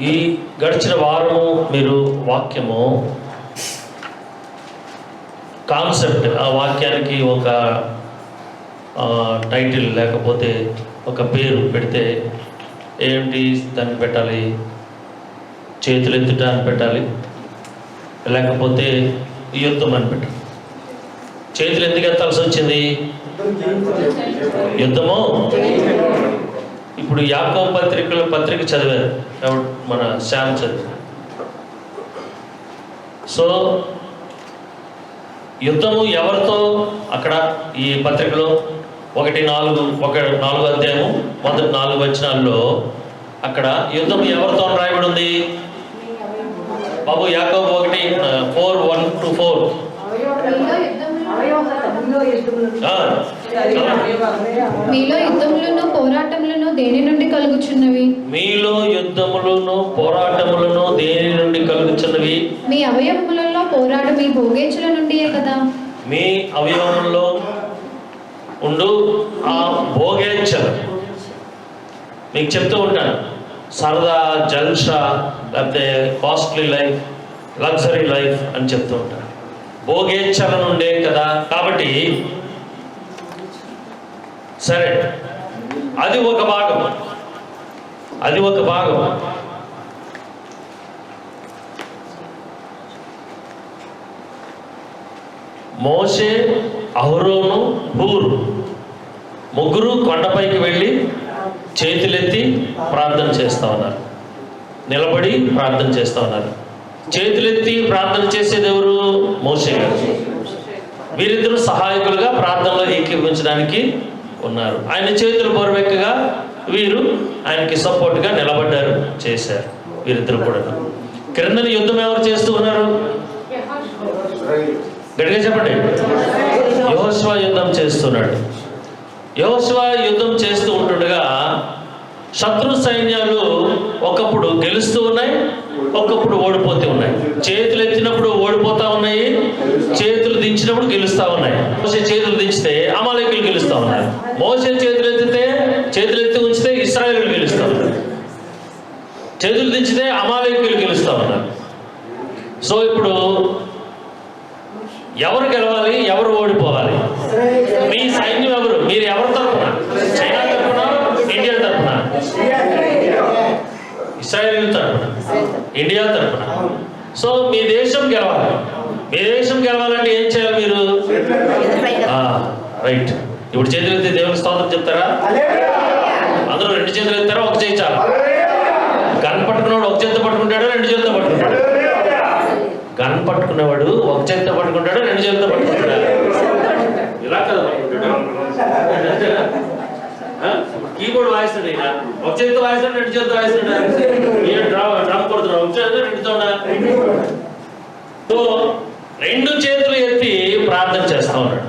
ఈ గడిచిన వారము మీరు వాక్యము కాన్సెప్ట్, ఆ వాక్యానికి ఒక టైటిల్ లేకపోతే ఒక పేరు పెడితే ఏంటి దాన్ని పెట్టాలి? చేతులు ఎత్తుట అని పెట్టాలి, లేకపోతే యుద్ధం అని పెట్టాలి. చేతులు ఎందుకు ఎత్తాల్సి వచ్చింది? యుద్ధము. ఇప్పుడు యాకోబు పత్రిక చదివారు, మన శ్యామ్ చదివారు. సో యుద్ధము ఎవరితో? అక్కడ ఈ పత్రికలో 1:4 అధ్యాయము మొదటి 4 వచనాల్లో అక్కడ యుద్ధం ఎవరితో రాయబడి ఉంది బాబు? యాకోబు 1:4-1-4. మీలో యుద్ధములను పోరాటములను దేని నుండి కలుగుచున్నవి? మీలో యుద్ధములను పోరాటములను దేని నుండి కలుగుచున్నవి? మీ అవయవములలో పోరాడు మీ భోగేచ్ఛల నుండియే కదా. మీ అవయవంలో ఉండు ఆ భోగేచ్ఛలు. మీకు చెప్తూ ఉంటాను, సరదా, జల్సా, లేకపోతే కాస్ట్లీ లైఫ్, లగ్జరీ లైఫ్ అని చెప్తూ ఉంటాను. భోగేచ్ఛల నుండే కదా. కాబట్టి సరే, అది ఒక భాగం. మోషే, అహరోను, హూరు ముగ్గురు కొండపైకి వెళ్ళి చేతులెత్తి ప్రార్థన చేస్తా ఉన్నారు, నిలబడి ప్రార్థన చేస్తా ఉన్నారు. చేతులెత్తి ప్రార్థన చేసేది ఎవరు? మోషే గారు. వీరిద్దరూ సహాయకులుగా ప్రార్థనలో ఏకీభవించడానికి ఉన్నారు. ఆయన చేతులు బొరవెక్కగా వీరు ఆయనకి సపోర్ట్గా నిలబడ్డారు, చేశారు వీరిద్దరు కూడా. క్రిందని యుద్ధం ఎవరు చేస్తూ ఉన్నారు? గట్టిగా చెప్పండి. యెహోషువ యుద్ధం చేస్తున్నాడు. యెహోషువ యుద్ధం చేస్తూ ఉంటుండగా శత్రు సైన్యాలు ఒకప్పుడు గెలుస్తూ ఉన్నాయి, ఒకప్పుడు ఓడిపోతూ ఉన్నాయి. చేతులు ఎత్తినప్పుడు ఓడిపోతా ఉన్నాయి, చేతులు దించినప్పుడు గెలుస్తూ ఉన్నాయి. మోసే చేతులు దించితే అమాలేకులు గెలుస్తూ ఉన్నారు. మోసే చేతులు ఎత్తి ఉంచితే ఇశ్రాయేలు గెలుస్తూ ఉన్నారు. చేతులు దించితే అమాలేకులు గెలుస్తూ ఉన్నారు. సో ఇప్పుడు ఎవరు గెలవాలి, ఎవరు ఓడిపోవాలి? మీ సైన్యం ఎవరు? మీరు ఎవరి తరపున? చైనా తరపున, ఇండియా తరపున? ఇశ్రాయేల్ తరపున, ఇండియా తరపున. సో మీ దేశం గెలవాలి. మీ దేశం గెలవాలంటే ఏం చేయాలి మీరు? రైట్. ఇప్పుడు చేతులు ఎత్తి దేవుని స్తోత్రం చెప్తారా? అందరూ 2 చేతులు ఎత్తారా? ఒక చేయి చాలు. గన్ పట్టుకున్నవాడు ఒక చేతితో పట్టుకుంటాడు, 2 చేతితో పట్టుకుంటాడు. గన్ పట్టుకునేవాడు ఒక చేతితో పట్టుకుంటాడు, 2 చేతితో పట్టుకుంటాడు. ఇలా కదా పట్టుకుంటాడు. కీబోర్డ్ వాయిస్తాడు, అయినా ఒక చేతితో వాయిస్తాడు, 2 చేతితో వాయిస్తాడు. డ్రమ్ కొడుతున్నాడు, ఒక చేతితో 2 సో 2 చేతులు ఎత్తి ప్రార్థన చేస్తా ఉన్నాడు.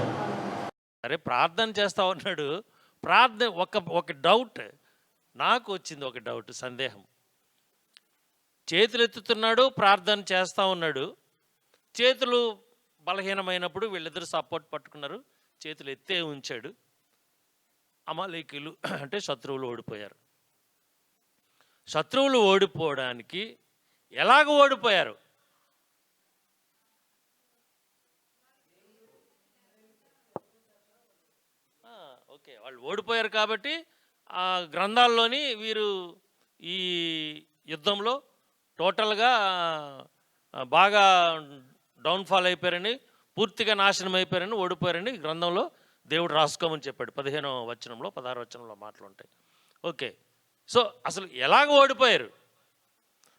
సరే, ప్రార్థన చేస్తా ఉన్నాడు. ప్రార్థన ఒక డౌట్ నాకు వచ్చింది, ఒక డౌట్, సందేహం. చేతులు ఎత్తుతున్నాడు, ప్రార్థన చేస్తూ ఉన్నాడు. చేతులు బలహీనమైనప్పుడు వీళ్ళిద్దరు సపోర్ట్ పట్టుకున్నారు, చేతులు ఎత్తే ఉంచాడు. అమాలేకీయులు అంటే శత్రువులు ఓడిపోయారు. శత్రువులు ఓడిపోవడానికి ఎలాగ ఓడిపోయారు? ఓకే, వాళ్ళు ఓడిపోయారు కాబట్టి ఆ గ్రంథాల్లోని వీరు ఈ యుద్ధంలో టోటల్గా బాగా డౌన్ఫాల్ అయిపోయారని, పూర్తిగా నాశనం అయిపోయారని, ఓడిపోయారని గ్రంథంలో దేవుడు రాసుకోమని చెప్పాడు. 15వ వచనంలో 16వ వచనంలో మాటలు ఉంటాయి. ఓకే, సో అసలు ఎలాగ ఓడిపోయారు?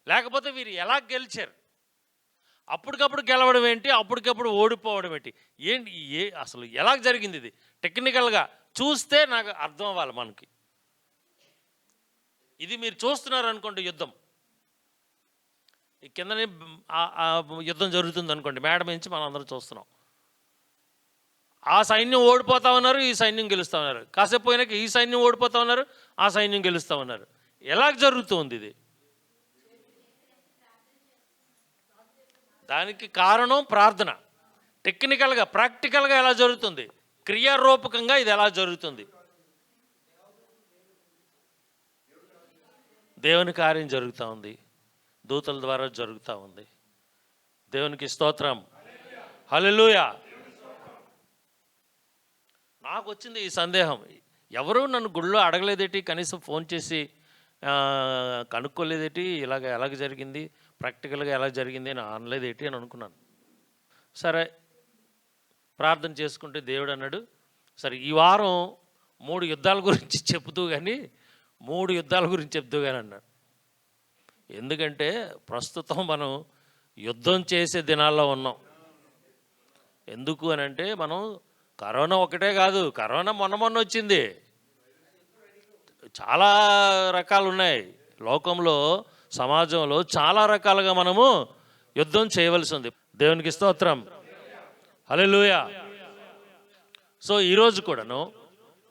లేకపోతే వీరు ఎలా గెలిచారు? అప్పటికప్పుడు గెలవడం ఏంటి, అప్పటికప్పుడు ఓడిపోవడం ఏంటి? అసలు ఎలా జరిగింది? ఇది టెక్నికల్గా చూస్తే నాకు అర్థం అవ్వాలి మనకి. ఇది మీరు చూస్తున్నారు అనుకోండి, యుద్ధం ఈ కిందనే యుద్ధం జరుగుతుంది అనుకోండి, మేడం నుంచి మనం అందరం చూస్తున్నాం. ఆ సైన్యం ఓడిపోతా ఉన్నారు, ఈ సైన్యం గెలుస్తూ ఉన్నారు. కాసేపు పోయినాక ఈ సైన్యం ఓడిపోతా ఉన్నారు, ఆ సైన్యం గెలుస్తూ ఉన్నారు. ఎలా జరుగుతుంది ఇది? దానికి కారణం ప్రార్థన. టెక్నికల్గా, ప్రాక్టికల్గా ఎలా జరుగుతుంది? క్రియారూపకంగా ఇది ఎలా జరుగుతుంది? దేవుని కార్యం జరుగుతూ ఉంది. దూతల ద్వారా జరుగుతూ ఉంది. దేవునికి స్తోత్రం. హల్లెలూయా. నాకు వచ్చింది ఈ సందేహం, ఎవరు నన్ను గుళ్ళో అడగలేదేటి, కనీసం ఫోన్ చేసి కనుక్కోలేదేటి, ఎలాగ జరిగింది, ప్రాక్టికల్గా ఎలా జరిగింది అని అనలేదేటి అని అనుకున్నాను. సరే ప్రార్థన చేసుకుంటే దేవుడు అన్నాడు, సరే ఈ వారం 3 యుద్ధాల గురించి చెప్తూ కానీ 3 యుద్ధాల గురించి చెప్తూ కానీ అన్నాడు. ఎందుకంటే ప్రస్తుతం మనం యుద్ధం చేసే దినాల్లో ఉన్నాం. ఎందుకు అని అంటే మనం కరోనా ఒకటే కాదు, కరోనా మొన్న వచ్చింది, చాలా రకాలు ఉన్నాయి లోకంలో, సమాజంలో చాలా రకాలుగా మనము యుద్ధం చేయవలసి ఉంది. దేవునికి స్తోత్రం. హల్లెలూయా. సో ఈరోజు కూడాను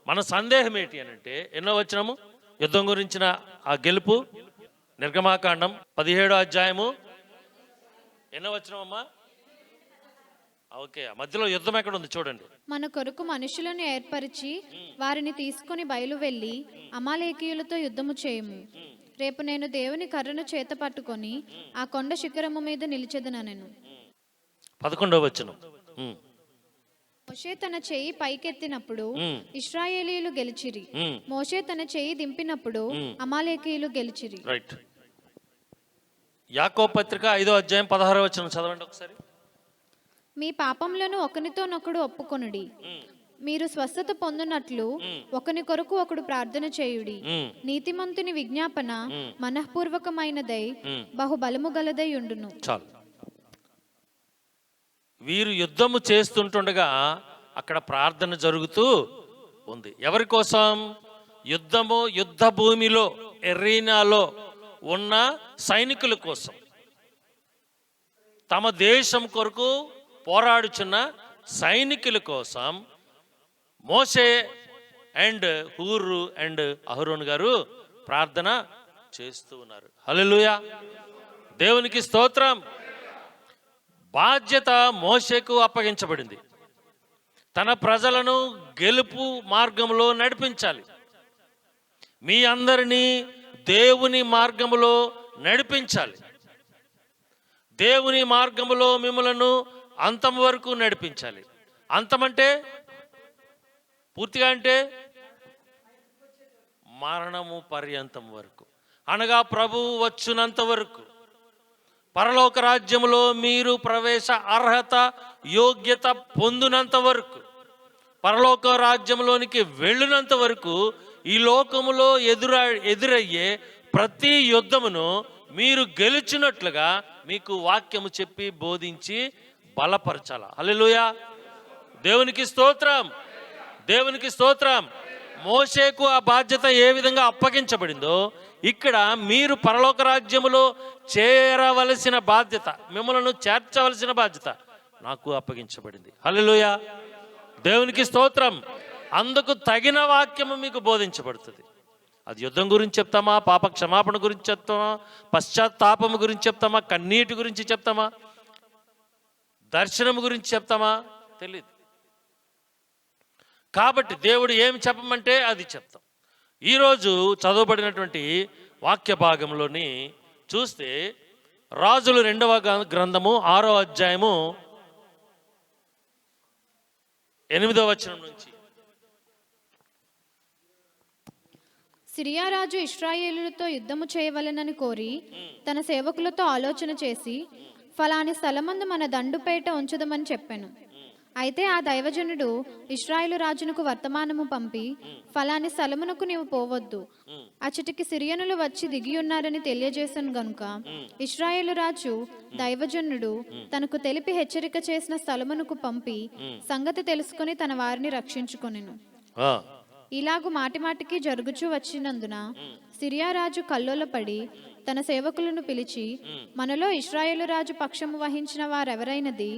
మన సందేహం ఏంటి అని అంటే, ఎన్నో వచనము యుద్ధం గురించిన ఆ గెలుపు, నిర్గమాకాండం 17వ అధ్యాయము ఎన్నో వచనమమ్మా? ఓకే, మధ్యలో యుద్ధం ఎక్కడ ఉంది చూడండి. మన కొరకు మనుషులను ఏర్పరిచి వారిని తీసుకుని బయలు వెళ్ళి అమాలేకీయులతో యుద్ధము చేయము. రేపు నేను దేవుని కర్రను చేత పట్టుకొని ఆ కొండ శిఖరము మీద నిలిచెదనెను. 11వ వచనం. మోషే తన చెయ్యి పైకెత్తినప్పుడు ఇశ్రాయేలీయులు గెలిచిరి. మోషే తన చెయ్యి దింపినప్పుడు అమాలేకీయులు గెలిచిరి. రైట్. యాకోబు పత్రిక 5వ అధ్యాయం 16వ వచనం చదవండి ఒకసారి. మీ పాపములను ఒకనితోనొకడు ఒప్పుకొనుడి, మీరు స్వస్థత పొందునట్లు ఒకని కొరకు ఒకడు ప్రార్థన చేయుడి. నీతిమంతుని విజ్ఞాపన మనఃపూర్వకమైనదై బహుబలము గలదై ఉండును. చాలు. వీరు యుద్ధము చేస్తుంటుండగా అక్కడ ప్రార్థన జరుగుతూ ఉంది. ఎవరి కోసం? యుద్ధ భూమిలో, ఎరీనాలో ఉన్న సైనికుల కోసం, తమ దేశం కొరకు పోరాడుచున్న సైనికుల కోసం మోషే అండ్ హూరు అండ్ అహరోన్ గారు ప్రార్థన చేస్తూ ఉన్నారు. హల్లెలూయా. దేవునికి స్తోత్రం. బాధ్యత మోషేకు అప్పగించబడింది. తన ప్రజలను గెలుపు మార్గంలో నడిపించాలి. మీ అందరినీ దేవుని మార్గములో నడిపించాలి. దేవుని మార్గములో మిమ్మలను అంతం వరకు నడిపించాలి. అంతమంటే పూర్తిగా అంటే మరణము పర్యంతం వరకు, అనగా ప్రభువు వచ్చునంత వరకు, పరలోక రాజ్యములో మీరు ప్రవేశ అర్హత యోగ్యత పొందినంత వరకు, పరలోక రాజ్యంలోనికి వెళ్ళినంత వరకు ఈ లోకములో ఎదురయ్యే ప్రతి యుద్ధమును మీరు గెలిచినట్లుగా మీకు వాక్యము చెప్పి బోధించి బలపరచాల. హల్లెలూయా. దేవునికి స్తోత్రం. దేవునికి స్తోత్రం. మోషేకు ఆ బాధ్యత ఏ విధంగా అప్పగించబడిందో ఇక్కడ మీరు పరలోక రాజ్యములో చేరవలసిన బాధ్యత, మిమ్మల్ని చేర్చవలసిన బాధ్యత నాకు అప్పగించబడింది. హల్లెలూయా. దేవునికి స్తోత్రం. అందుకు తగిన వాక్యము మీకు బోధించబడుతుంది. అది యుద్ధం గురించి చెప్తామా, పాప క్షమాపణ గురించి చెప్తామా, పశ్చాత్తాపము గురించి చెప్తామా, కన్నీటి గురించి చెప్తామా, దర్శనం గురించి చెప్తామా, తెలియదు. కాబట్టి దేవుడు ఏమి చెప్పమంటే అది చెప్తాం. ఈరోజు చదవబడినటువంటి వాక్య భాగంలోని చూస్తే రాజులు 2వ గ్రంథము 6వ అధ్యాయము 8వ వచనం నుంచి. సిరియా రాజు ఇశ్రాయేలులతో యుద్ధము చేయవలెనని కోరి తన సేవకులతో ఆలోచన చేసి ఫలాని స్థలమందు మన దండుపేట ఉంచుదమని చెప్పాను. అయితే ఆ దైవజనుడు ఇశ్రాయేలు రాజునకు వర్తమానము పంపి, ఫలాని స్థలమునకు నీవు పోవద్దు, అచ్చటికి సిరియనులు వచ్చి దిగి ఉన్నారని తెలియజేశాను గనుక ఇశ్రాయేలు రాజు దైవజనుడు తనకు తెలిపి హెచ్చరిక చేసిన స్థలమునకు పంపి సంగతి తెలుసుకొని తన వారిని రక్షించుకొనెను. ఇలాగు మాటిమాటికి జరుగుచూ వచ్చినందున సిరియా రాజు కల్లోలపడి తన సేవకులను పిలిచి, మనలో ఇశ్రాయేలు రాజు పక్షము వహించిన వారెవరైనది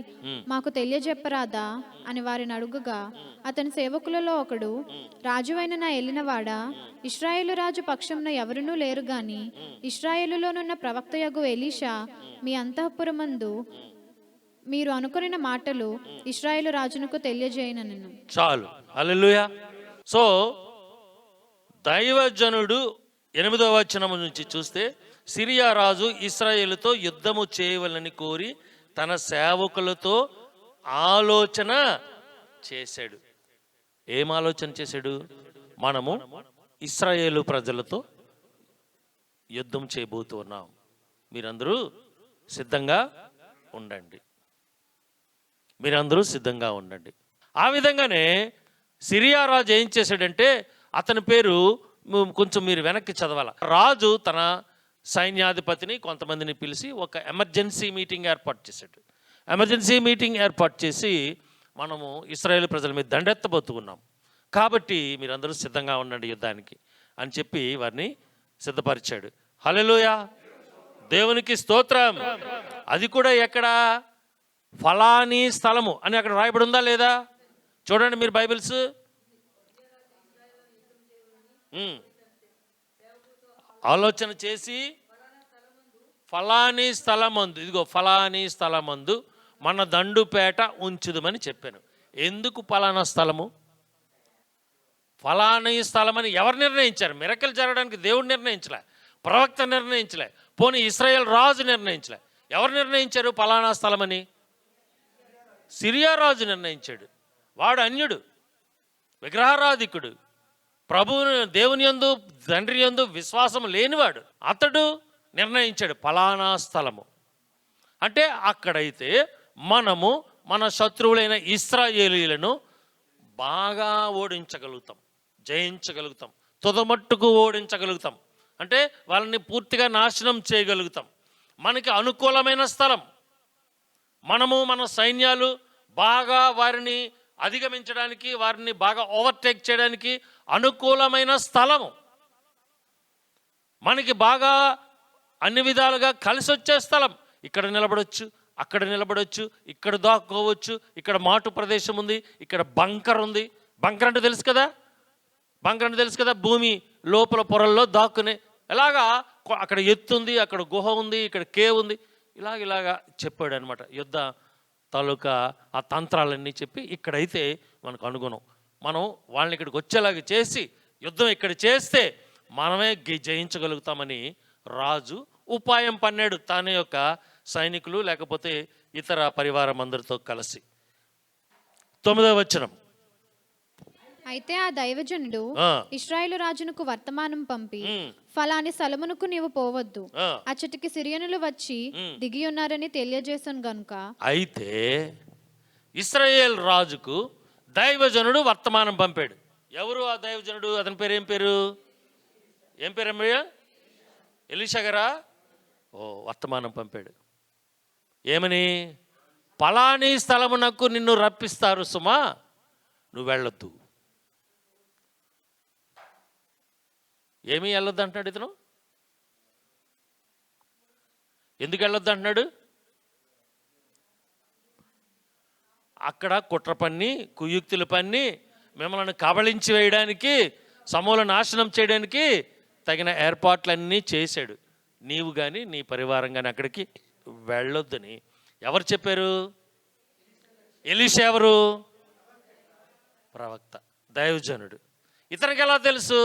మాకు తెలియజెప్పరాదా అని వారిని అడుగగా, అతని సేవకులలో ఒకడు, రాజువైన నా ఏలినవాడా, ఇశ్రాయేలు రాజు పక్షంన ఎవరునూ లేరు గాని ఇశ్రాయేలులోనున్న ప్రవక్తయగు ఎలీషా మీ అంతఃపురమందు మీరు అనుకొనిన మాటలు ఇశ్రాయేలు రాజునకు తెలియజేయనను. చాలు. హల్లెలూయా. సో దైవజనుడు 8వ వచనం నుంచి చూస్తే సిరియా రాజు ఇశ్రాయేలుతో యుద్ధము చేయవలని కోరి తన సేవకులతో ఆలోచన చేశాడు. ఏం ఆలోచన చేశాడు? మనము ఇశ్రాయేలు ప్రజలతో యుద్ధం చేయబోతున్నాం, మీరందరూ సిద్ధంగా ఉండండి, మీరందరూ సిద్ధంగా ఉండండి. ఆ విధంగానే సిరియా రాజు ఏం చేశాడంటే, అతని పేరు కొంచెం మీరు వెనక్కి చదవాల. రాజు తన సైన్యాధిపతిని కొంతమందిని పిలిచి ఒక ఎమర్జెన్సీ మీటింగ్ ఏర్పాటు చేశాడు. ఎమర్జెన్సీ మీటింగ్ ఏర్పాటు చేసి, మనము ఇశ్రాయేలు ప్రజల మీద దండెత్తబోతున్నాం కాబట్టి మీరందరూ సిద్ధంగా ఉండండి యుద్ధానికి అని చెప్పి వారిని సిద్ధపరిచాడు. హల్లెలూయా, దేవునికి స్తోత్రం. అది కూడా ఎక్కడ? ఫలాని స్థలము అని అక్కడ రాయబడి ఉందా లేదా? చూడండి మీరు బైబిల్స్. ఆలోచన చేసి ఫలాని స్థలమందు, ఇదిగో ఫలాని స్థలమందు మన దండుపేట ఉంచుదమని చెప్పాను. ఎందుకు ఫలానా స్థలము? ఫలాని స్థలమని ఎవరు నిర్ణయించారు? మిరకలు జరగడానికి దేవుడు నిర్ణయించలే, ప్రవక్త నిర్ణయించలే, పోనీ ఇశ్రాయేల్ రాజు నిర్ణయించలే. ఎవరు నిర్ణయించారు ఫలానా స్థలమని? సిరియా రాజు నిర్ణయించాడు. వాడు అన్యుడు, విగ్రహారాధికుడు, ప్రభువుని దేవుని యందు తండ్రి యందు విశ్వాసం లేనివాడు. అతడు నిర్ణయించాడు ఫలానా స్థలము. అంటే అక్కడైతే మనము మన శత్రువులైన ఇశ్రాయేలీయులను బాగా ఓడించగలుగుతాం, జయించగలుగుతాం, తుదమట్టుకు ఓడించగలుగుతాం. అంటే వాళ్ళని పూర్తిగా నాశనం చేయగలుగుతాం. మనకి అనుకూలమైన స్థలం. మనము మన సైన్యాలు బాగా వారిని అధిగమించడానికి, వారిని బాగా ఓవర్టేక్ చేయడానికి అనుకూలమైన స్థలము. మనకి బాగా అన్ని విధాలుగా కలిసి వచ్చే స్థలం. ఇక్కడ నిలబడవచ్చు, అక్కడ నిలబడవచ్చు, ఇక్కడ దాక్కోవచ్చు, ఇక్కడ మాటు ప్రదేశం ఉంది, ఇక్కడ బంకర్ ఉంది. బంకర్ అంటే తెలుసు కదా, బంకర్ అంటే తెలుసు కదా, భూమి లోపల పొరల్లో దాక్కునే. ఎలాగా అక్కడ ఎత్తు ఉంది, అక్కడ గుహ ఉంది, ఇక్కడ కేవ్ ఉంది, ఇలాగా చెప్పాడు అనమాట. యుద్ధ తాలూకా ఆ తంత్రాలన్నీ చెప్పి ఇక్కడైతే మనకు అనుగుణం. మనం వాళ్ళని ఇక్కడికి వచ్చేలాగా చేసి యుద్ధం ఇక్కడ చేస్తే మనమే జయించగలుగుతామని రాజు ఉపాయం పన్నాడు తన యొక్క సైనికులు లేకపోతే ఇతర పరివారం అందరితో కలిసి. 9వ వచనం. అయితే ఆ దైవజనుడు ఇశ్రాయేలు రాజునకు వర్తమానం పంపి, ఫలాని స్థలమునకు నీవు పోవద్దు, అచ్చటికి సిరియనులు వచ్చి దిగి ఉన్నారని తెలియజేశాను గనుక. అయితే ఇశ్రాయేల్ రాజుకు దైవజనుడు వర్తమానం పంపాడు. ఎవరు ఆ దైవజనుడు? అతని పేరు ఏం పేరు? ఏం పేరు అమ్మయ్య? ఎలీషా గారా? వర్తమానం పంపాడు. ఏమని? ఫలాని స్థలమునకు నిన్ను రప్పిస్తారు సుమా, నువ్వు వెళ్ళొద్దు. ఏమీ వెళ్ళొద్దు అంటున్నాడు ఇతను. ఎందుకు వెళ్ళొద్దు అంటున్నాడు? అక్కడ కుట్ర పన్ని, కుయుక్తులు పన్ని మిమ్మల్ని కబళించి వేయడానికి, సమూల నాశనం చేయడానికి తగిన ఏర్పాట్లన్నీ చేశాడు. నీవు కానీ నీ పరివారం కానీ అక్కడికి వెళ్ళొద్దని ఎవరు చెప్పారు? ఎలీషా ఎవరు? ప్రవక్త, దైవజనుడు. ఇతనికి ఎలా తెలుసు?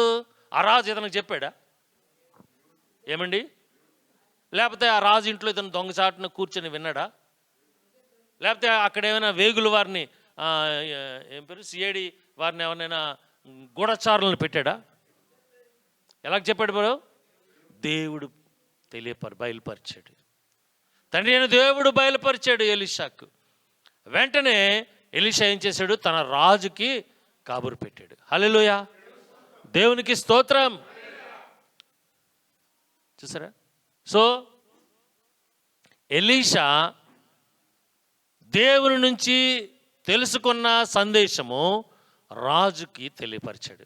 ఆ రాజు ఇతనికి చెప్పాడా? ఏమండి? లేకపోతే ఆ రాజు ఇంట్లో ఇతను దొంగచాటున కూర్చొని విన్నాడా? లేకపోతే అక్కడ ఏమైనా వేగులు వారిని ఏం పేరు సిఐడి వారిని ఎవరినైనా గూఢచారులను పెట్టాడా? ఎలా చెప్పాడు బ్రో? దేవుడు బయలుపరిచాడు. తండ్రి అయిన దేవుడు బయలుపరిచాడు ఎలీషాకు. వెంటనే ఎలీషా ఏం చేశాడు? తన రాజుకి కాబూరు పెట్టాడు. హల్లెలూయా, దేవునికి స్తోత్రం. చూసారా? సో ఎలీషా దేవుని నుంచి తెలుసుకున్న సందేశము రాజుకి తెలియపరిచాడు.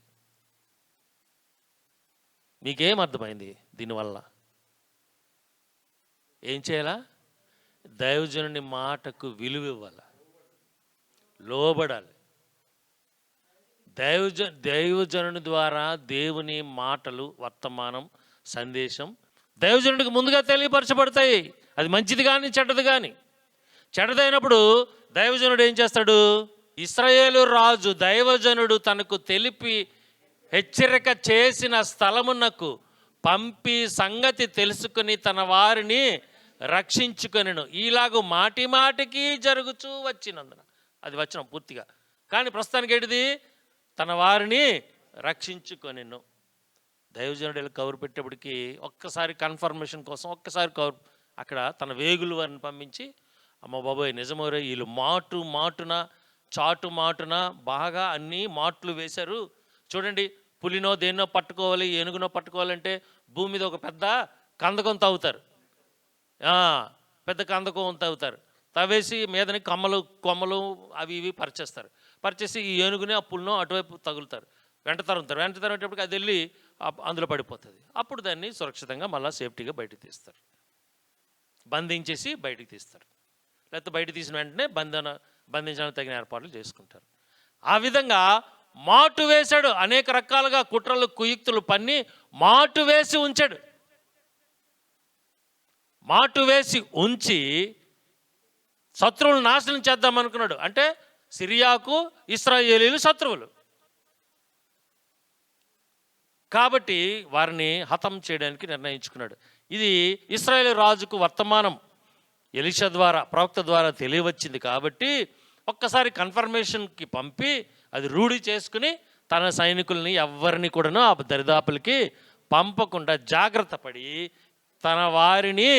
మీకేం అర్థమైంది దీనివల్ల? ఏం చేయాలా? దైవజనుని మాటకు విలువ ఇవ్వాలి, లోబడాలి. దైవజనుని ద్వారా దేవుని మాటలు, వర్తమానం, సందేశం దైవజనుడికి ముందుగా తెలియపరచబడతాయి. అది మంచిది కానీ చెడ్డది కానీ. చెడ్డదైనప్పుడు దైవజనుడు ఏం చేస్తాడు? ఇశ్రాయేలు రాజు దైవజనుడు తనకు తెలిపి హెచ్చరిక చేసిన స్థలమునకు పంపి సంగతి తెలుసుకుని తన వారిని రక్షించుకొనెను. ఈలాగు మాటి మాటికి జరుగుచూ వచ్చినందున, అది వచ్చిన పూర్తిగా. కానీ ప్రస్తుతానికి ఏంటిది? తన వారిని రక్షించుకొనెను. దైవజనుడు కౌరు పెట్టేప్పటికి ఒక్కసారి కన్ఫర్మేషన్ కోసం ఒక్కసారి కౌరు అక్కడ తన వేగులు వారిని పంపించి, అమ్మ బాబోయ్ నిజమోరే, వీళ్ళు మాటున చాటు మాటున బాగా అన్నీ మాటలు వేశారు. చూడండి, పులినో దేన్నో పట్టుకోవాలి, ఏనుగునో పట్టుకోవాలంటే భూమి మీద ఒక పెద్ద కందకం తవ్వుతారు. పెద్ద కందకం తవ్వుతారు. తవ్వేసి మీదని కొమ్మలు అవి ఇవి పరిచేస్తారు. పరిచేసి ఈ ఏనుగుని ఆ పులినో అటువైపు తగులుతారు. వెంట తరుముతారు. అది వెళ్ళి అందులో పడిపోతుంది. అప్పుడు దాన్ని సురక్షితంగా మళ్ళీ సేఫ్టీగా బయటకు తీస్తారు. బంధించేసి బయటికి తీస్తారు. లేకపోతే బయట తీసిన వెంటనే బంధించడానికి తగిన ఏర్పాట్లు చేసుకుంటారు. ఆ విధంగా మాటు వేశాడు. అనేక రకాలుగా కుట్రలు కుయుక్తులు పన్ని మాటు వేసి ఉంచాడు. మాటు వేసి ఉంచి శత్రువులు నాశనం చేద్దాం అనుకున్నాడు. అంటే సిరియాకు ఇశ్రాయేలీలు శత్రువులు కాబట్టి వారిని హతం చేయడానికి నిర్ణయించుకున్నాడు. ఇది ఇశ్రాయేలు రాజుకు వర్తమానం ఎలీషా ద్వారా, ప్రవక్త ద్వారా తెలియవచ్చింది. కాబట్టి ఒక్కసారి కన్ఫర్మేషన్కి పంపి అది రూఢి చేసుకుని తన సైనికుల్ని ఎవరిని కూడాను ఆ దరిదాపులకి పంపకుండా జాగ్రత్త పడి తన వారిని